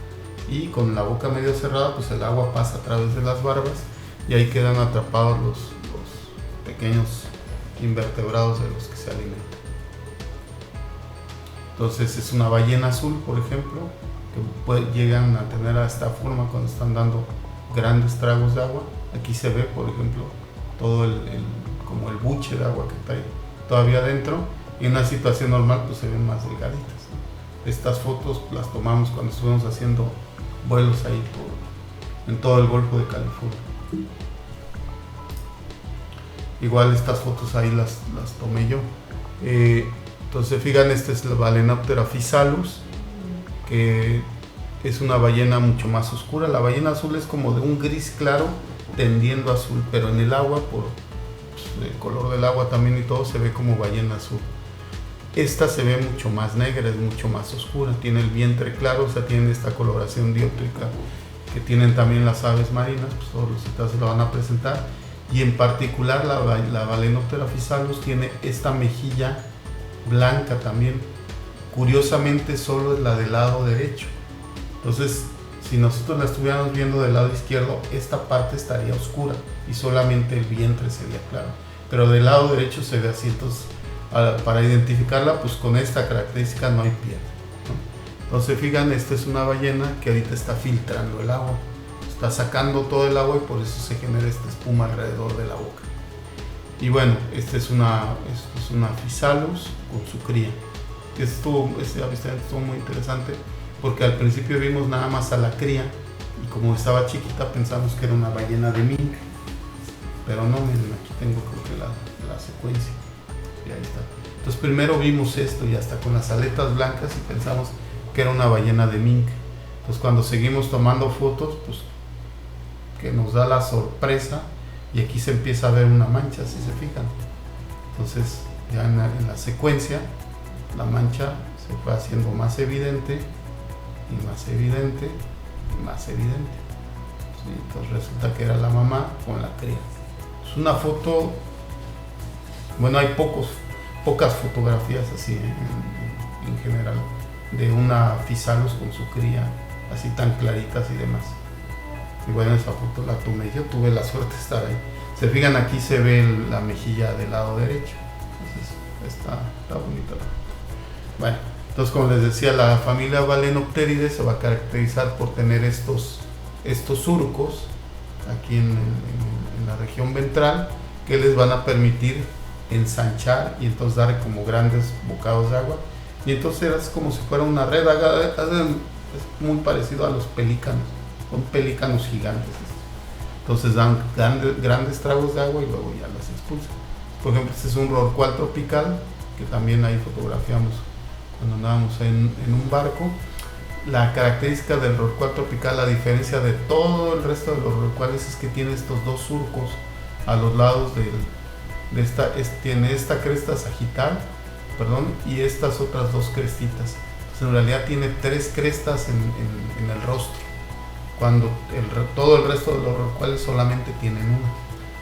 y con la boca medio cerrada pues el agua pasa a través de las barbas y ahí quedan atrapados los pequeños invertebrados de los que se alimentan. Entonces es una ballena azul, por ejemplo, que llegan a tener esta forma cuando están dando grandes tragos de agua. Aquí se ve, por ejemplo, todo como el buche de agua que está ahí todavía adentro, y en una situación normal pues se ven más delgaditas, ¿no? Estas fotos las tomamos cuando estuvimos haciendo vuelos ahí en todo el Golfo de California. Igual estas fotos ahí las tomé yo. Entonces fijan, esta es la Balaenoptera physalus, que es una ballena mucho más oscura. La ballena azul es como de un gris claro tendiendo a azul, pero en el agua, por el color del agua también y todo, se ve como ballena azul. Esta se ve mucho más negra, es mucho más oscura, tiene el vientre claro, o sea, tiene esta coloración dióptrica que tienen también las aves marinas, pues todos los citáceos la van a presentar, y en particular la Balaenoptera physalus tiene esta mejilla blanca también. Curiosamente solo es la del lado derecho. Entonces, si nosotros la estuviéramos viendo del lado izquierdo, esta parte estaría oscura y solamente el vientre sería claro, pero del lado derecho se ve así. Entonces, para identificarla, pues con esta característica no hay piel, ¿no? Entonces, fijan, esta es una ballena que ahorita está filtrando el agua, está sacando todo el agua y por eso se genera esta espuma alrededor de la boca. Y bueno, esta es una Physalus con su cría. Este avistamiento estuvo muy interesante porque al principio vimos nada más a la cría y como estaba chiquita pensamos que era una ballena de mink, pero no, miren, aquí tengo creo que la secuencia y ahí está. Entonces primero vimos esto y hasta con las aletas blancas y pensamos que era una ballena de mink. Entonces cuando seguimos tomando fotos, pues que nos da la sorpresa y aquí se empieza a ver una mancha, si se fijan. Entonces ya en la secuencia la mancha se fue haciendo más evidente y más evidente y más evidente. ¿Sí? Entonces resulta que era la mamá con la cría. Es una foto, bueno, hay pocas fotografías así en general de una Physalus con su cría así tan claritas y demás. Y bueno, esa foto la tomé yo, tuve la suerte de estar ahí. Se fijan, aquí se ve la mejilla del lado derecho. Entonces está bonita. Bueno, entonces como les decía, la familia Balenopteridae se va a caracterizar por tener estos surcos aquí en la región ventral que les van a permitir ensanchar y entonces dar como grandes bocados de agua. Y entonces es como si fuera una red, es muy parecido a los pelícanos, son pelícanos gigantes. Entonces dan grandes tragos de agua y luego ya las expulsan. Por ejemplo, este es un rorcual tropical que también ahí fotografiamos cuando andábamos en un barco. La característica del rorcual tropical, a diferencia de todo el resto de los rorcuales, es que tiene estos dos surcos a los lados tiene esta cresta sagital, y estas otras dos crestitas. Entonces, en realidad tiene tres crestas en el rostro, cuando todo el resto de los rorcuales solamente tienen una.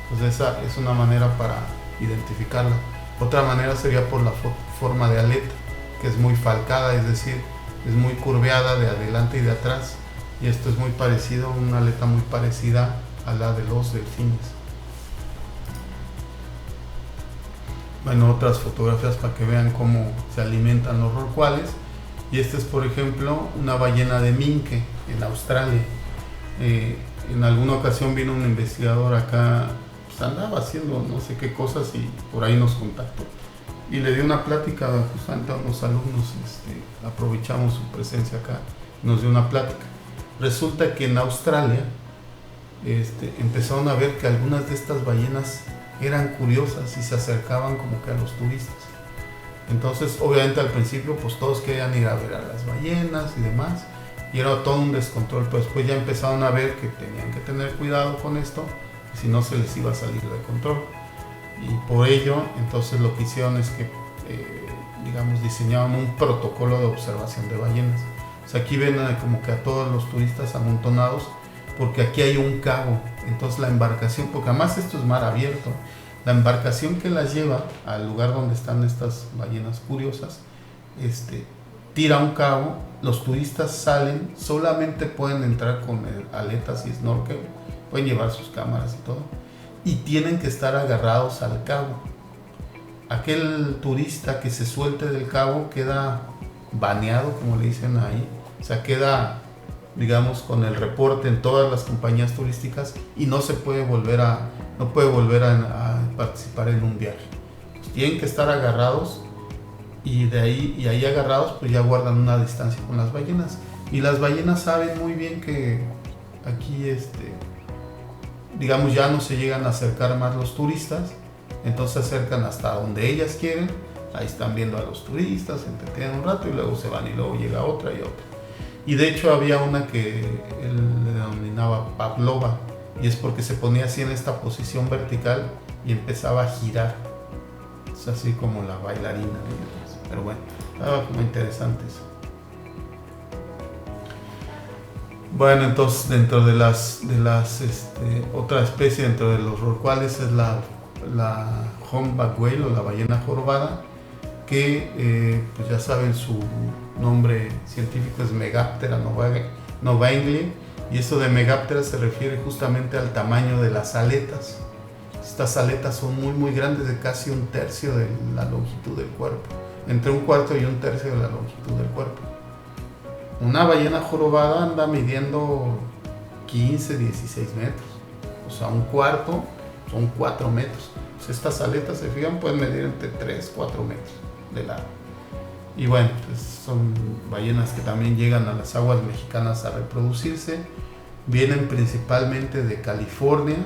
Entonces esa es una manera para identificarla. Otra manera sería por la forma de aleta, que es muy falcada, es decir, es muy curveada de adelante y de atrás, y esto es muy parecido, una aleta muy parecida a la de los delfines. Bueno, otras fotografías para que vean cómo se alimentan los rorcuales. Y esta es, por ejemplo, una ballena de minke en Australia. En alguna ocasión vino un investigador acá, pues andaba haciendo no sé qué cosas y por ahí nos contactó. Y le dio una plática justamente a unos alumnos, aprovechamos su presencia acá, nos dio una plática. Resulta que en Australia empezaron a ver que algunas de estas ballenas eran curiosas y se acercaban como que a los turistas. Entonces, obviamente al principio pues todos querían ir a ver a las ballenas y demás, y era todo un descontrol, pero después ya empezaron a ver que tenían que tener cuidado con esto, si no se les iba a salir de control. Y por ello, entonces lo que hicieron es que, digamos, diseñaban un protocolo de observación de ballenas. O sea, aquí ven como que a todos los turistas amontonados, porque aquí hay un cabo. Entonces la embarcación, porque además esto es mar abierto, la embarcación que las lleva al lugar donde están estas ballenas curiosas, tira un cabo, los turistas salen, solamente pueden entrar con aletas y snorkel, pueden llevar sus cámaras y todo, y tienen que estar agarrados al cabo. Aquel turista que se suelte del cabo queda baneado, como le dicen ahí, o sea, queda, digamos, con el reporte en todas las compañías turísticas y no puede volver a participar en un viaje. Pues tienen que estar agarrados y ahí agarrados pues ya guardan una distancia con las ballenas. Y las ballenas saben muy bien que aquí digamos, ya no se llegan a acercar más los turistas, entonces se acercan hasta donde ellas quieren, ahí están viendo a los turistas, se entretienen un rato y luego se van y luego llega otra y otra. Y de hecho había una que él le denominaba Pavlova, y es porque se ponía así en esta posición vertical y empezaba a girar. Es así como la bailarina, ¿no? Pero bueno, estaba como interesante eso. Bueno, entonces dentro de las otra especie dentro de los rorcuales es la humpback whale o la ballena jorobada, que pues ya saben, su nombre científico es Megaptera novaingle, y esto de Megaptera se refiere justamente al tamaño de las aletas. Estas aletas son muy muy grandes, de casi un tercio de la longitud del cuerpo, entre un cuarto y un tercio de la longitud del cuerpo. Una ballena jorobada anda midiendo 15, 16 metros, o sea, un cuarto son 4 metros. Pues estas aletas, se fijan, pueden medir entre 3, 4 metros de largo. Y bueno, pues son ballenas que también llegan a las aguas mexicanas a reproducirse. Vienen principalmente de California,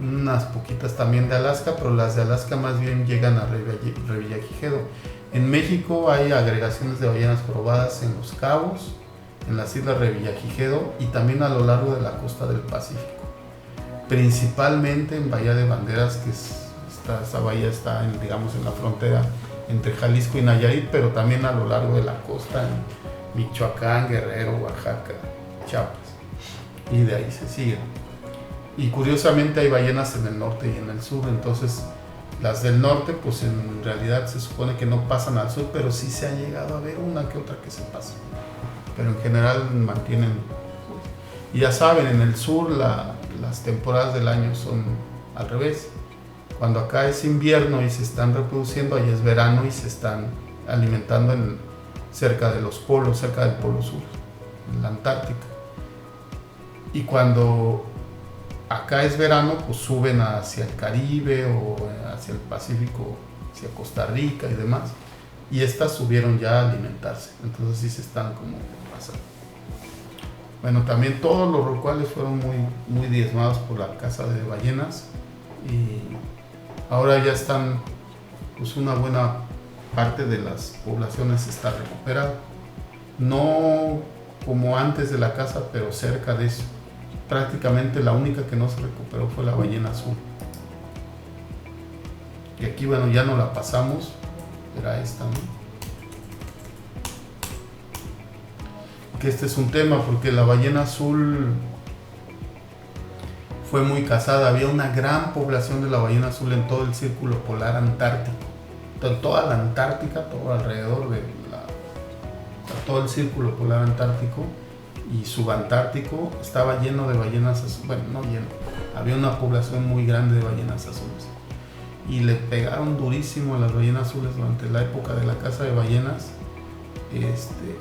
unas poquitas también de Alaska, pero las de Alaska más bien llegan a Revillagigedo. En México hay agregaciones de ballenas jorobadas en Los Cabos, en las islas Revillagigedo y también a lo largo de la costa del Pacífico. Principalmente en Bahía de Banderas, que esa bahía está digamos en la frontera entre Jalisco y Nayarit, pero también a lo largo de la costa en Michoacán, Guerrero, Oaxaca, Chiapas, y de ahí se sigue. Y curiosamente hay ballenas en el norte y en el sur, entonces las del norte pues en realidad se supone que no pasan al sur, pero sí se ha llegado a ver una que otra que se pasa, pero en general mantienen. Y ya saben, en el sur las temporadas del año son al revés. Cuando acá es invierno y se están reproduciendo, allá es verano y se están alimentando cerca de los polos, cerca del polo sur, en la Antártica. Y cuando acá es verano, pues suben hacia el Caribe o hacia el Pacífico, hacia Costa Rica y demás. Y estas subieron ya a alimentarse, entonces sí se están como pasando. Bueno, también todos los rorcuales fueron muy, muy diezmados por la caza de ballenas y ahora ya están, pues una buena parte de las poblaciones está recuperada. No como antes de la caza, pero cerca de eso. Prácticamente la única que no se recuperó fue la ballena azul. Y aquí, bueno, ya no la pasamos, era esta, ¿no? Que este es un tema porque la ballena azul fue muy cazada. Había una gran población de la ballena azul en todo el círculo polar antártico. En toda la Antártica, todo alrededor de todo el círculo polar antártico y subantártico estaba lleno de ballenas azules. Bueno, no lleno, había una población muy grande de ballenas azules. Y le pegaron durísimo a las ballenas azules durante la época de la caza de ballenas.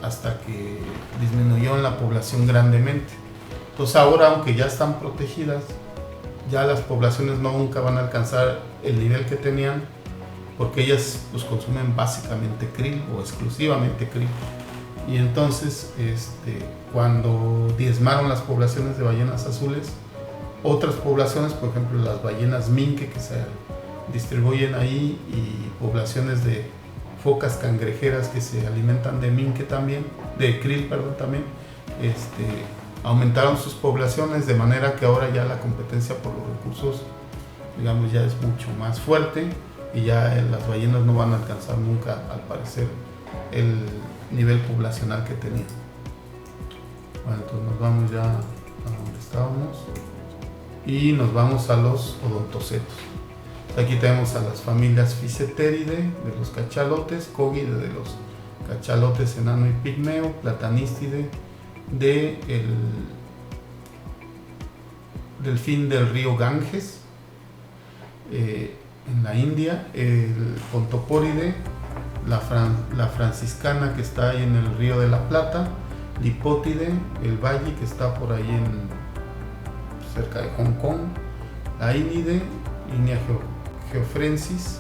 hasta que disminuyó la población grandemente. Entonces ahora, aunque ya están protegidas, ya las poblaciones nunca van a alcanzar el nivel que tenían, porque ellas pues consumen básicamente krill o exclusivamente krill. Y entonces cuando diezmaron las poblaciones de ballenas azules, otras poblaciones, por ejemplo las ballenas minke que se distribuyen ahí, y poblaciones de focas cangrejeras que se alimentan de minke también, de krill perdón también, aumentaron sus poblaciones, de manera que ahora ya la competencia por los recursos, digamos, ya es mucho más fuerte, y ya las ballenas no van a alcanzar nunca, al parecer, el nivel poblacional que tenían. Bueno, entonces nos vamos ya a donde estábamos y nos vamos a los odontocetos. Aquí tenemos a las familias Physeteridae de los cachalotes, Cogidae de los cachalotes enano y pigmeo, Platanistidae del delfín del río Ganges en la India, el Pontoporidae, la franciscana que está ahí en el río de la Plata, Lipotidae, el valle que está por ahí cerca de Hong Kong, la Inidae, Inia geofrensis,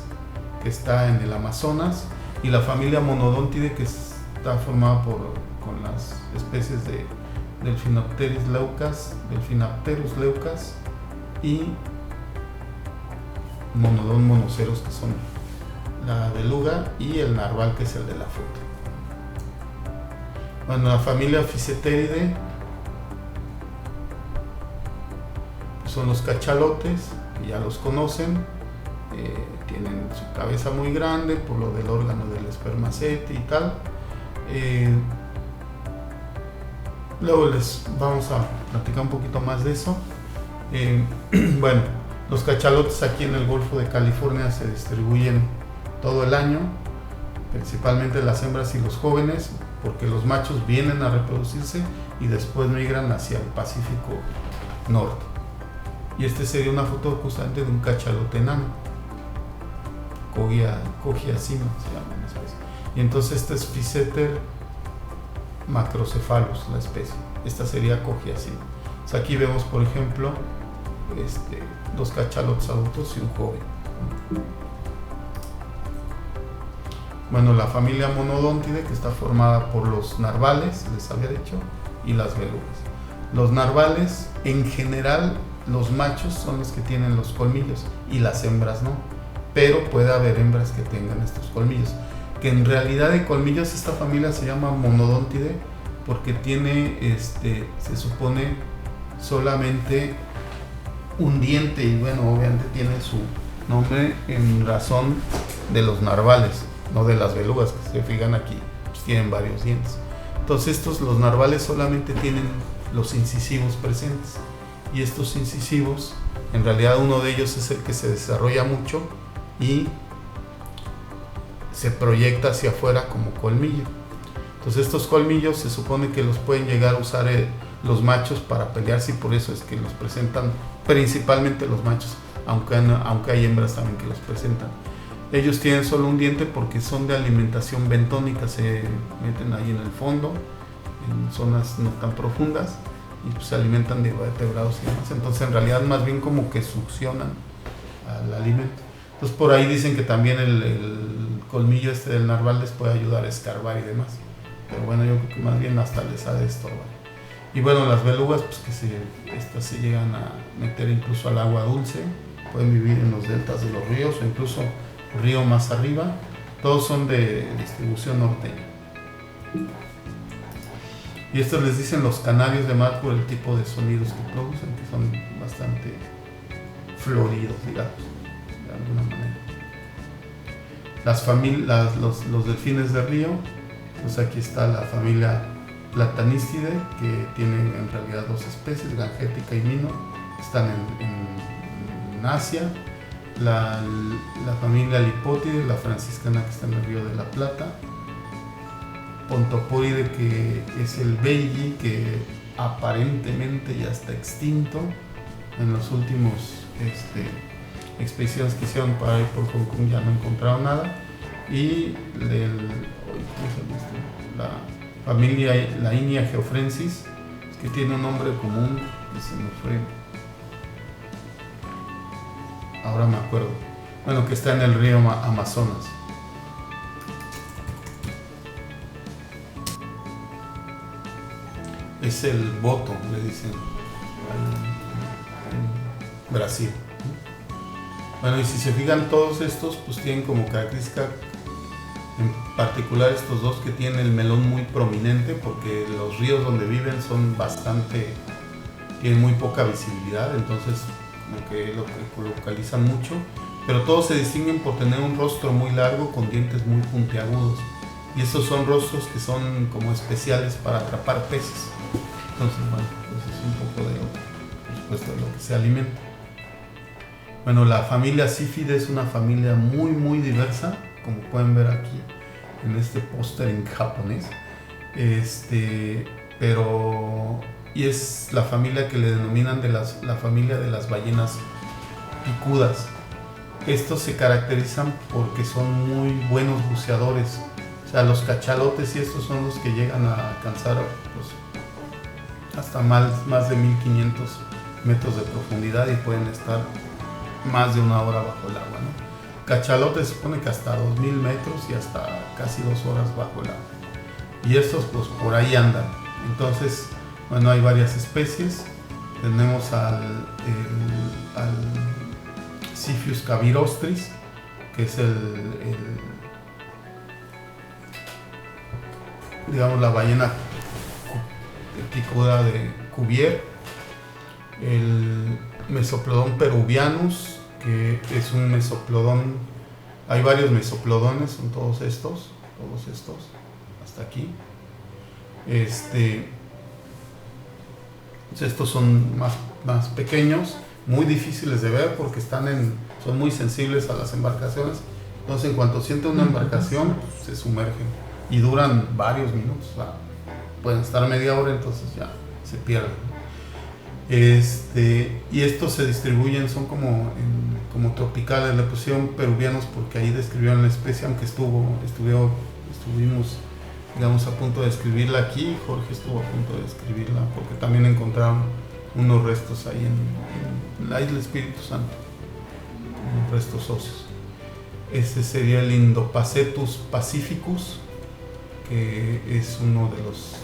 que está en el Amazonas, y la familia Monodontidae, que está formada con las especies de Delphinopterus leucas y Monodon monoceros, que son la beluga, y el narval, que es el de la foto. Bueno, la familia Physeteridae son los cachalotes, que ya los conocen, tienen su cabeza muy grande por lo del órgano del espermacete y tal. Luego les vamos a platicar un poquito más de eso. Bueno, los cachalotes aquí en el Golfo de California se distribuyen todo el año, principalmente las hembras y los jóvenes, porque los machos vienen a reproducirse y después migran hacia el Pacífico Norte. Y sería una foto justamente de un cachalote enano, Cogiacina se llama la especie. Y entonces este es Physeter macrocephalus, la especie. Esta sería Cogiacina. Entonces aquí vemos, por ejemplo, dos cachalotes adultos y un joven. Bueno, la familia Monodontidae, que está formada por los narvales, les había dicho, y las belugas. Los narvales, en general, los machos son los que tienen los colmillos y las hembras no, pero puede haber hembras que tengan estos colmillos, que en realidad de colmillos esta familia se llama Monodontidae porque tiene, se supone, solamente un diente, y bueno, obviamente tiene su nombre en razón de los narvales, no de las belugas, que se fijan aquí, pues tienen varios dientes. Entonces los narvales solamente tienen los incisivos presentes, y estos incisivos, en realidad uno de ellos es el que se desarrolla mucho y se proyecta hacia afuera como colmillo. Entonces estos colmillos se supone que los pueden llegar a usar los machos para pelearse, y por eso es que los presentan principalmente los machos, aunque hay hembras también que los presentan. Ellos tienen solo un diente porque son de alimentación bentónica, se meten ahí en el fondo, en zonas no tan profundas, y pues se alimentan de vertebrados y demás. Entonces en realidad más bien como que succionan al alimento. Entonces por ahí dicen que también el colmillo del narval les puede ayudar a escarbar y demás, pero bueno, yo creo que más bien hasta les ha de estorbar. Y bueno, las belugas, pues que estas se llegan a meter incluso al agua dulce, pueden vivir en los deltas de los ríos o incluso río más arriba. Todos son de distribución norteña. Y estos les dicen los canarios de mar por el tipo de sonidos que producen, que son bastante floridos, digamos, de alguna manera. Los delfines de río, pues aquí está la familia Platanistidae, que tiene en realidad dos especies, Gangética y Mino, están en Asia. La familia Lipotidae, la franciscana, que está en el río de la Plata. Pontoporidae, que es el Beiji, que aparentemente ya está extinto. En los últimos expediciones que hicieron para ir por Hong Kong ya no encontraron nada. Y ¿cómo se llama esto? La familia Lainia geoffrensis, que tiene un nombre común que se me fue. Ahora me acuerdo. Bueno, que está en el río Amazonas. Es el boto, le dicen en Brasil. Bueno, y si se fijan, todos estos pues tienen como característica en particular estos dos que tienen el melón muy prominente, porque los ríos donde viven son tienen muy poca visibilidad, entonces como que lo localizan mucho, pero todos se distinguen por tener un rostro muy largo con dientes muy puntiagudos, y estos son rostros que son como especiales para atrapar peces. Entonces, bueno, eso es un poco de por supuesto, de lo que se alimenta. Bueno, la familia Sífide es una familia muy muy diversa, como pueden ver aquí en este póster en japonés. Y es la familia que le denominan la familia de las ballenas picudas. Estos se caracterizan porque son muy buenos buceadores. O sea, los cachalotes y estos son los que llegan a alcanzar pues, hasta más de 1500 metros de profundidad y pueden estar más de una hora bajo el agua, ¿no? Cachalotes se supone que hasta 2000 metros y hasta casi 2 horas bajo el agua. Y estos pues por ahí andan. Entonces, bueno, hay varias especies. Tenemos al Siphius cavirostris, que es digamos la ballena picuda de Cuvier, el Mesoplodon peruvianus, que es un mesoplodón. Hay varios mesoplodones, son todos estos hasta aquí. Estos son más pequeños, muy difíciles de ver porque son muy sensibles a las embarcaciones. Entonces, en cuanto sienten una embarcación, se sumergen y duran varios minutos. O sea, pueden estar media hora, entonces ya se pierden. Y estos se distribuyen, son como tropicales. Le pusieron peruvianos porque ahí describieron la especie, aunque estuvimos, digamos, a punto de describirla aquí. Jorge estuvo a punto de describirla porque también encontraron unos restos ahí en la isla Espíritu Santo, unos restos óseos. Este sería el Indopacetus pacificus, que es uno de los,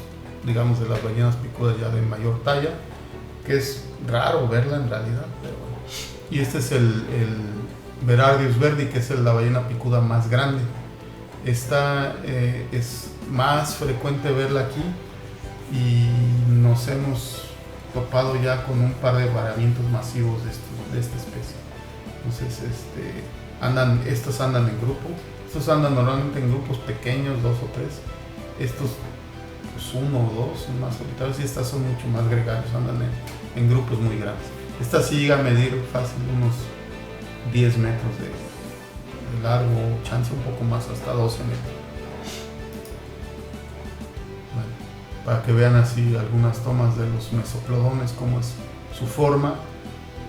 digamos, de las ballenas picudas ya de mayor talla, que es raro verla en realidad, pero bueno. Y este es el Berardius verdi, que es la ballena picuda más grande. Esta es más frecuente verla aquí y nos hemos topado ya con un par de varamientos masivos de esta especie. Entonces, estos andan en grupo. Estos andan normalmente en grupos pequeños, 2 o 3. Estos pues 1 o 2 son más solitarios y estas son mucho más gregarios, andan en grupos muy grandes. Esta sí llega a medir fácil unos 10 metros de largo, chance un poco más, hasta 12 metros. Bueno, para que vean así algunas tomas de los mesoplodones, cómo es su forma.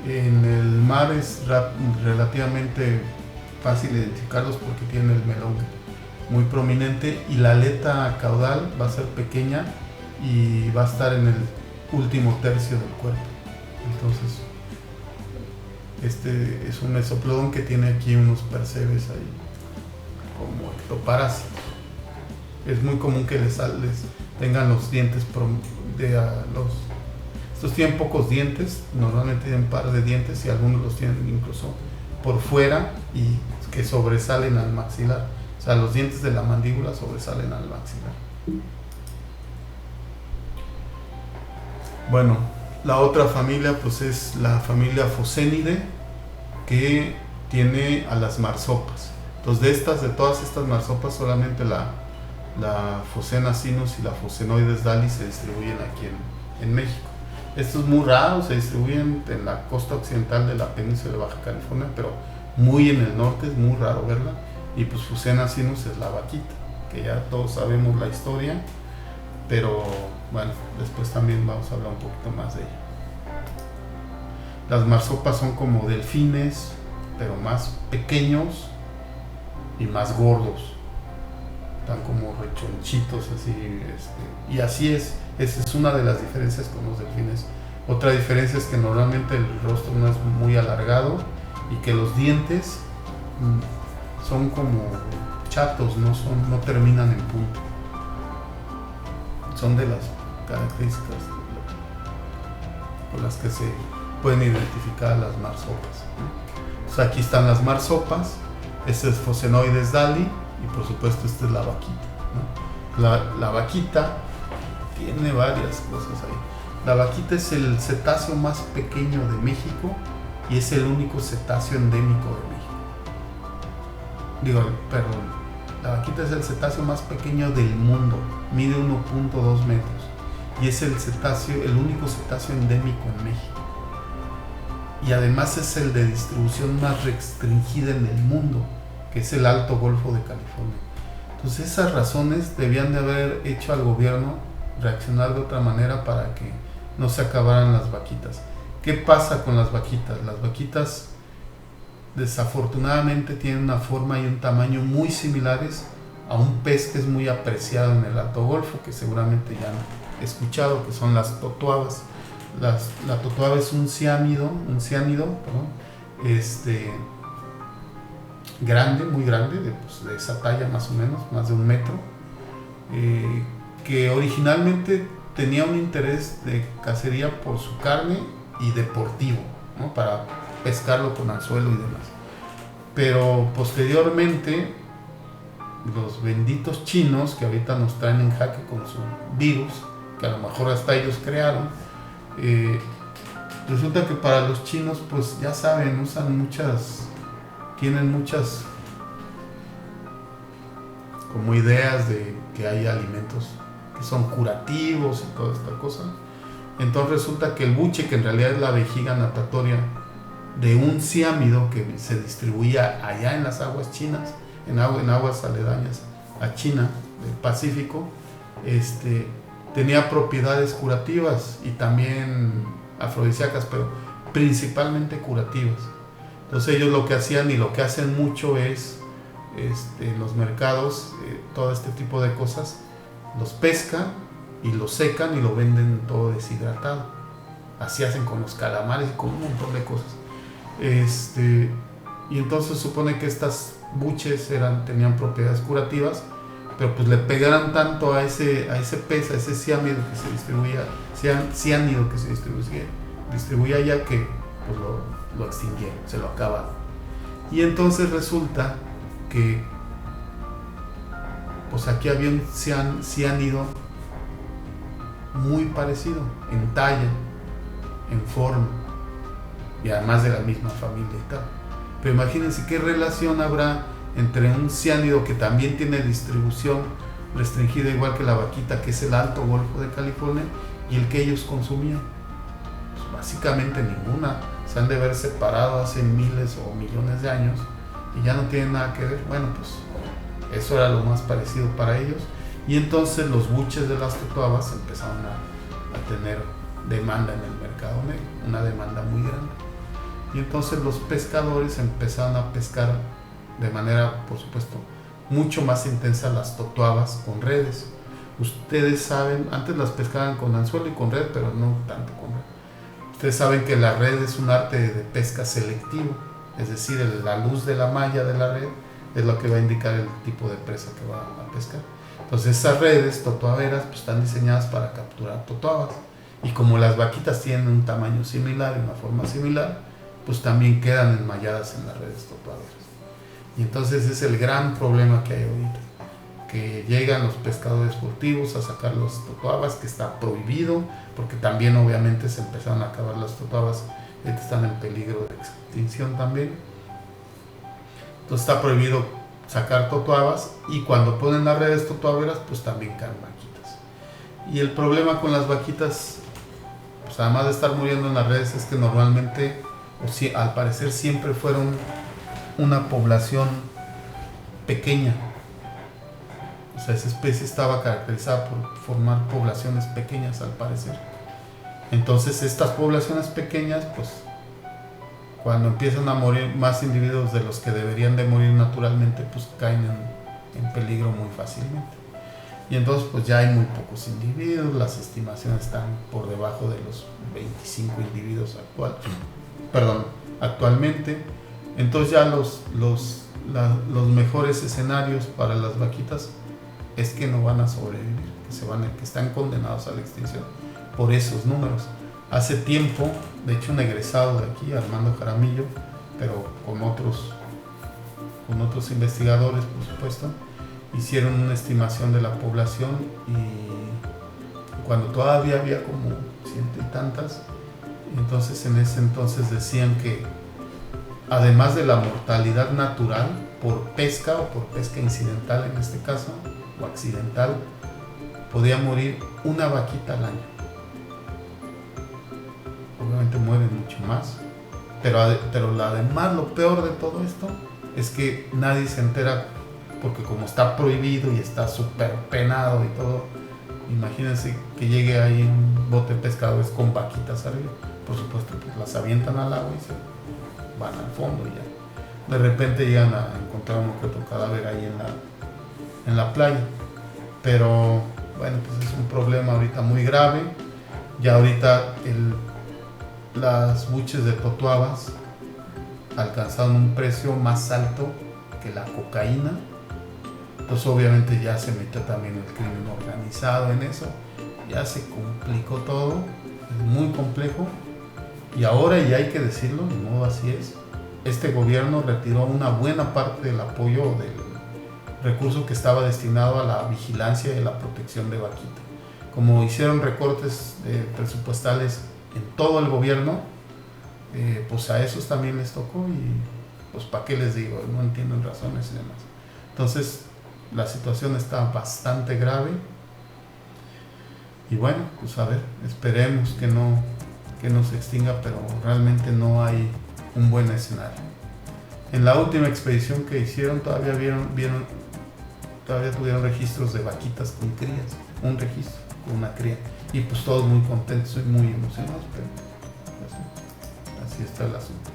En el mar es relativamente fácil identificarlos porque tienen el melón muy prominente y la aleta caudal va a ser pequeña y va a estar en el último tercio del cuerpo. Entonces, este es un mesoplodón que tiene aquí unos percebes ahí como ectoparásitos. Es muy común que les tengan los dientes estos tienen pocos dientes, normalmente tienen un par de dientes y algunos los tienen incluso por fuera y que sobresalen al maxilar. O sea, los dientes de la mandíbula sobresalen al maxilar. Bueno, la otra familia pues es la familia Phocénidae, que tiene a las marsopas. Entonces de todas estas marsopas solamente la Phocena sinus y la Phocenoides dalis se distribuyen aquí en México. Esto es muy raro, se distribuyen en la costa occidental de la península de Baja California, pero muy en el norte, es muy raro verla. Y pues Phocena sinus es la vaquita, que ya todos sabemos la historia, pero bueno, después también vamos a hablar un poquito más de ella. Las marsopas son como delfines, pero más pequeños y más gordos. están como rechonchitos así, y así es. Esa es una de las diferencias con los delfines. Otra diferencia es que normalmente el rostro no es muy alargado y que los dientes son como chatos, no terminan en punto. Son de las características con las que se pueden identificar las marsopas. Entonces aquí están las marsopas, este es Phocenoides dali y por supuesto esta es la vaquita, ¿no? La vaquita tiene varias cosas ahí. La vaquita es el cetáceo más pequeño de México y es el único cetáceo endémico de México. La vaquita es el cetáceo más pequeño del mundo, mide 1.2 metros y es el único cetáceo endémico en México. Y además es el de distribución más restringida en el mundo, que es el Alto Golfo de California. Entonces esas razones debían de haber hecho al gobierno reaccionar de otra manera para que no se acabaran las vaquitas. ¿Qué pasa con las vaquitas? Las vaquitas desafortunadamente tienen una forma y un tamaño muy similares a un pez que es muy apreciado en el Alto Golfo, que seguramente ya han escuchado, que son las totuabas. La totuaba es un ciánido, grande, muy grande, de esa talla más o menos, más de 1 metro, que originalmente tenía un interés de cacería por su carne y deportivo, ¿no? Para pescarlo con anzuelo y demás. Pero posteriormente los benditos chinos, que ahorita nos traen en jaque con su virus, que a lo mejor hasta ellos crearon, resulta que para los chinos, pues ya saben, tienen muchas como ideas de que hay alimentos que son curativos y toda esta cosa. Entonces resulta que el buche, que en realidad es la vejiga natatoria de un ciánido que se distribuía allá en las aguas chinas, en aguas aledañas a China, del Pacífico, tenía propiedades curativas y también afrodisíacas, pero principalmente curativas. Entonces ellos lo que hacían y lo que hacen mucho es, en los mercados, todo este tipo de cosas, los pescan y los secan y lo venden todo deshidratado. Así hacen con los calamares y con un montón de cosas. Y entonces supone que estas buches tenían propiedades curativas, pero pues le pegaran tanto a ese pez, a ese ciánido que se distribuía allá, que pues lo extinguieron, se lo acabaron. Y entonces resulta que pues aquí había un ciánido muy parecido en talla, en forma y además de la misma familia y tal. Pero imagínense qué relación habrá entre un ciánido que también tiene distribución restringida igual que la vaquita, que es el Alto Golfo de California, y el que ellos consumían. Pues básicamente ninguna. Se han de haber separado hace miles o millones de años y ya no tienen nada que ver. Bueno, pues eso era lo más parecido para ellos. Y entonces los buches de las totuabas empezaron a tener demanda en el mercado negro, una demanda muy grande. Y entonces los pescadores empezaron a pescar de manera, por supuesto, mucho más intensa las totuabas con redes. Ustedes saben, antes las pescaban con anzuelo y con red, pero no tanto con red. Ustedes saben que la red es un arte de pesca selectivo, es decir, la luz de la malla de la red es lo que va a indicar el tipo de presa que va a pescar. Entonces esas redes totuaberas pues, están diseñadas para capturar totuabas, y como las vaquitas tienen un tamaño similar y una forma similar, pues también quedan enmalladas en las redes totuaberas. Y entonces es el gran problema que hay ahorita, que llegan los pescadores furtivos a sacar las totuabas, que está prohibido, porque también obviamente se empezaron a acabar las totuabas, están en peligro de extinción también. Entonces está prohibido sacar totuabas, y cuando ponen las redes totuaberas pues también caen vaquitas. Y el problema con las vaquitas, pues además de estar muriendo en las redes, es que normalmente, al parecer siempre fueron una población pequeña. O sea, esa especie estaba caracterizada por formar poblaciones pequeñas al parecer. Entonces estas poblaciones pequeñas, pues cuando empiezan a morir más individuos de los que deberían de morir naturalmente, pues caen en peligro muy fácilmente. Y entonces pues ya hay muy pocos individuos, las estimaciones están por debajo de los 25 individuos actualmente. Entonces ya los mejores escenarios para las vaquitas es que no van a sobrevivir, que están condenados a la extinción por esos números. Hace tiempo, de hecho, un egresado de aquí, Armando Jaramillo, pero con otros investigadores, por supuesto, hicieron una estimación de la población y cuando todavía había como 100 y tantas, entonces en ese entonces decían que además de la mortalidad natural por pesca o por pesca incidental en este caso, o accidental, podía morir una vaquita al año. Obviamente mueren mucho más, pero además lo peor de todo esto es que nadie se entera, porque como está prohibido y está súper penado y todo, imagínense que llegue ahí un bote de pescadores con vaquitas arriba, por supuesto pues las avientan al agua y se van al fondo y ya. De repente llegan a encontrar uno que otro cadáver ahí en la playa, pero bueno, pues es un problema ahorita muy grave. Ya ahorita las buches de totuabas alcanzaron un precio más alto que la cocaína. Pues obviamente ya se metió también el crimen organizado en eso, ya se complicó todo, es muy complejo. Y ahora, y hay que decirlo, de modo así es, este gobierno retiró una buena parte del apoyo del recurso que estaba destinado a la vigilancia y la protección de vaquita. Como hicieron recortes presupuestales en todo el gobierno, pues a esos también les tocó y pues para qué les digo, no entienden razones y demás. Entonces la situación está bastante grave y bueno, pues a ver, esperemos que no se extinga, pero realmente no hay un buen escenario. En la última expedición que hicieron todavía tuvieron registros de vaquitas con crías, un registro con una cría, y pues todos muy contentos y muy emocionados, pero así está el asunto.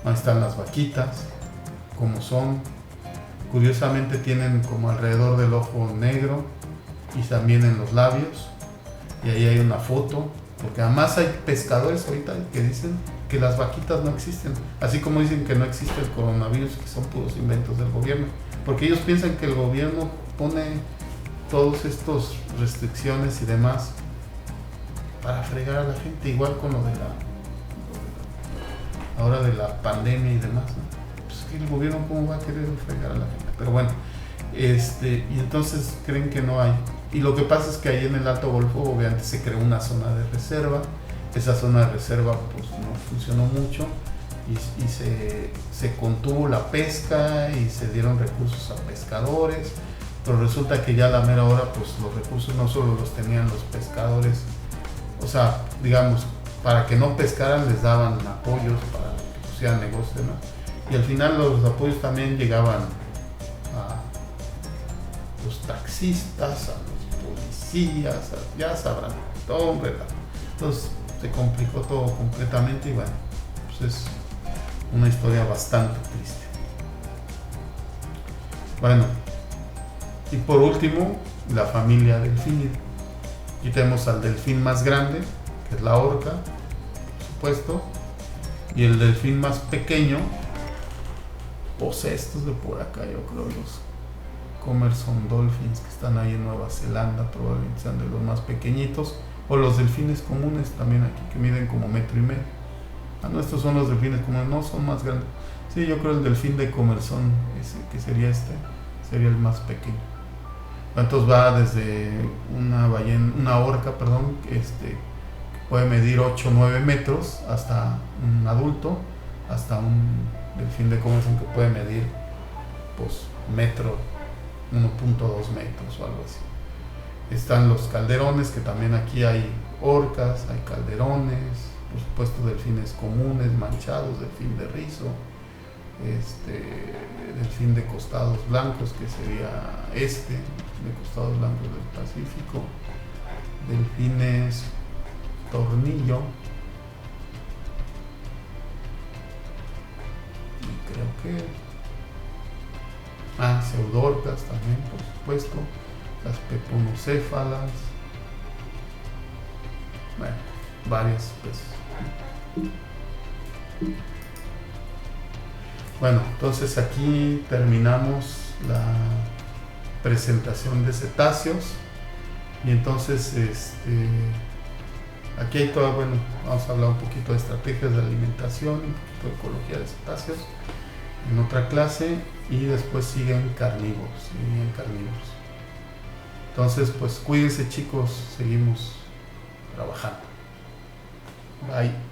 Ahí están las vaquitas, como son. Curiosamente tienen como alrededor del ojo negro y también en los labios, y ahí hay una foto, porque además hay pescadores ahorita que dicen que las vaquitas no existen, así como dicen que no existe el coronavirus, que son puros inventos del gobierno, porque ellos piensan que el gobierno pone todas estas restricciones y demás para fregar a la gente, igual con lo de ahora de la pandemia y demás, ¿no? Pues que el gobierno cómo va a querer fregar a la gente, pero bueno, y entonces creen que no hay. Y lo que pasa es que ahí en el Alto Golfo obviamente se creó una zona de reserva. Esa zona de reserva pues no funcionó mucho y se contuvo la pesca y se dieron recursos a pescadores, pero resulta que ya a la mera hora pues los recursos no solo los tenían los pescadores, o sea, digamos, para que no pescaran les daban apoyos para que pusieran negocio, ¿no? Y al final los apoyos también llegaban a los taxistas, a los policías, ya sabrán, todo un relajo. Entonces se complicó todo completamente y bueno, pues es una historia bastante triste. Bueno, y por último, la familia delfínida. Aquí tenemos al delfín más grande, que es la orca, por supuesto, y el delfín más pequeño, pues estos de por acá, yo creo, los Commerson Dolphins que están ahí en Nueva Zelanda, probablemente sean de los más pequeñitos, o los delfines comunes también aquí, que miden como 1,5 metros. Ah, no, estos son los delfines comunes, no, son más grandes. Sí, yo creo el delfín de Commerson, ese, que sería sería el más pequeño. Entonces va desde una orca, que puede medir 8 o 9 metros, hasta un adulto, hasta un delfín de Commerson que puede medir pues 1.2 metros o algo así. Están los calderones, que también aquí hay orcas, hay calderones, por supuesto delfines comunes, manchados, delfín de rizo, delfín de costados blancos, que sería de costados blancos del Pacífico, delfines tornillo, y creo que Pseudorcas también, por supuesto, las peponocéfalas, bueno, varias especies. Bueno, entonces aquí terminamos la presentación de cetáceos y entonces aquí hay todo, bueno, vamos a hablar un poquito de estrategias de alimentación, un poquito de ecología de cetáceos en otra clase y después siguen carnívoros. Entonces pues cuídense chicos, seguimos trabajando. Bye.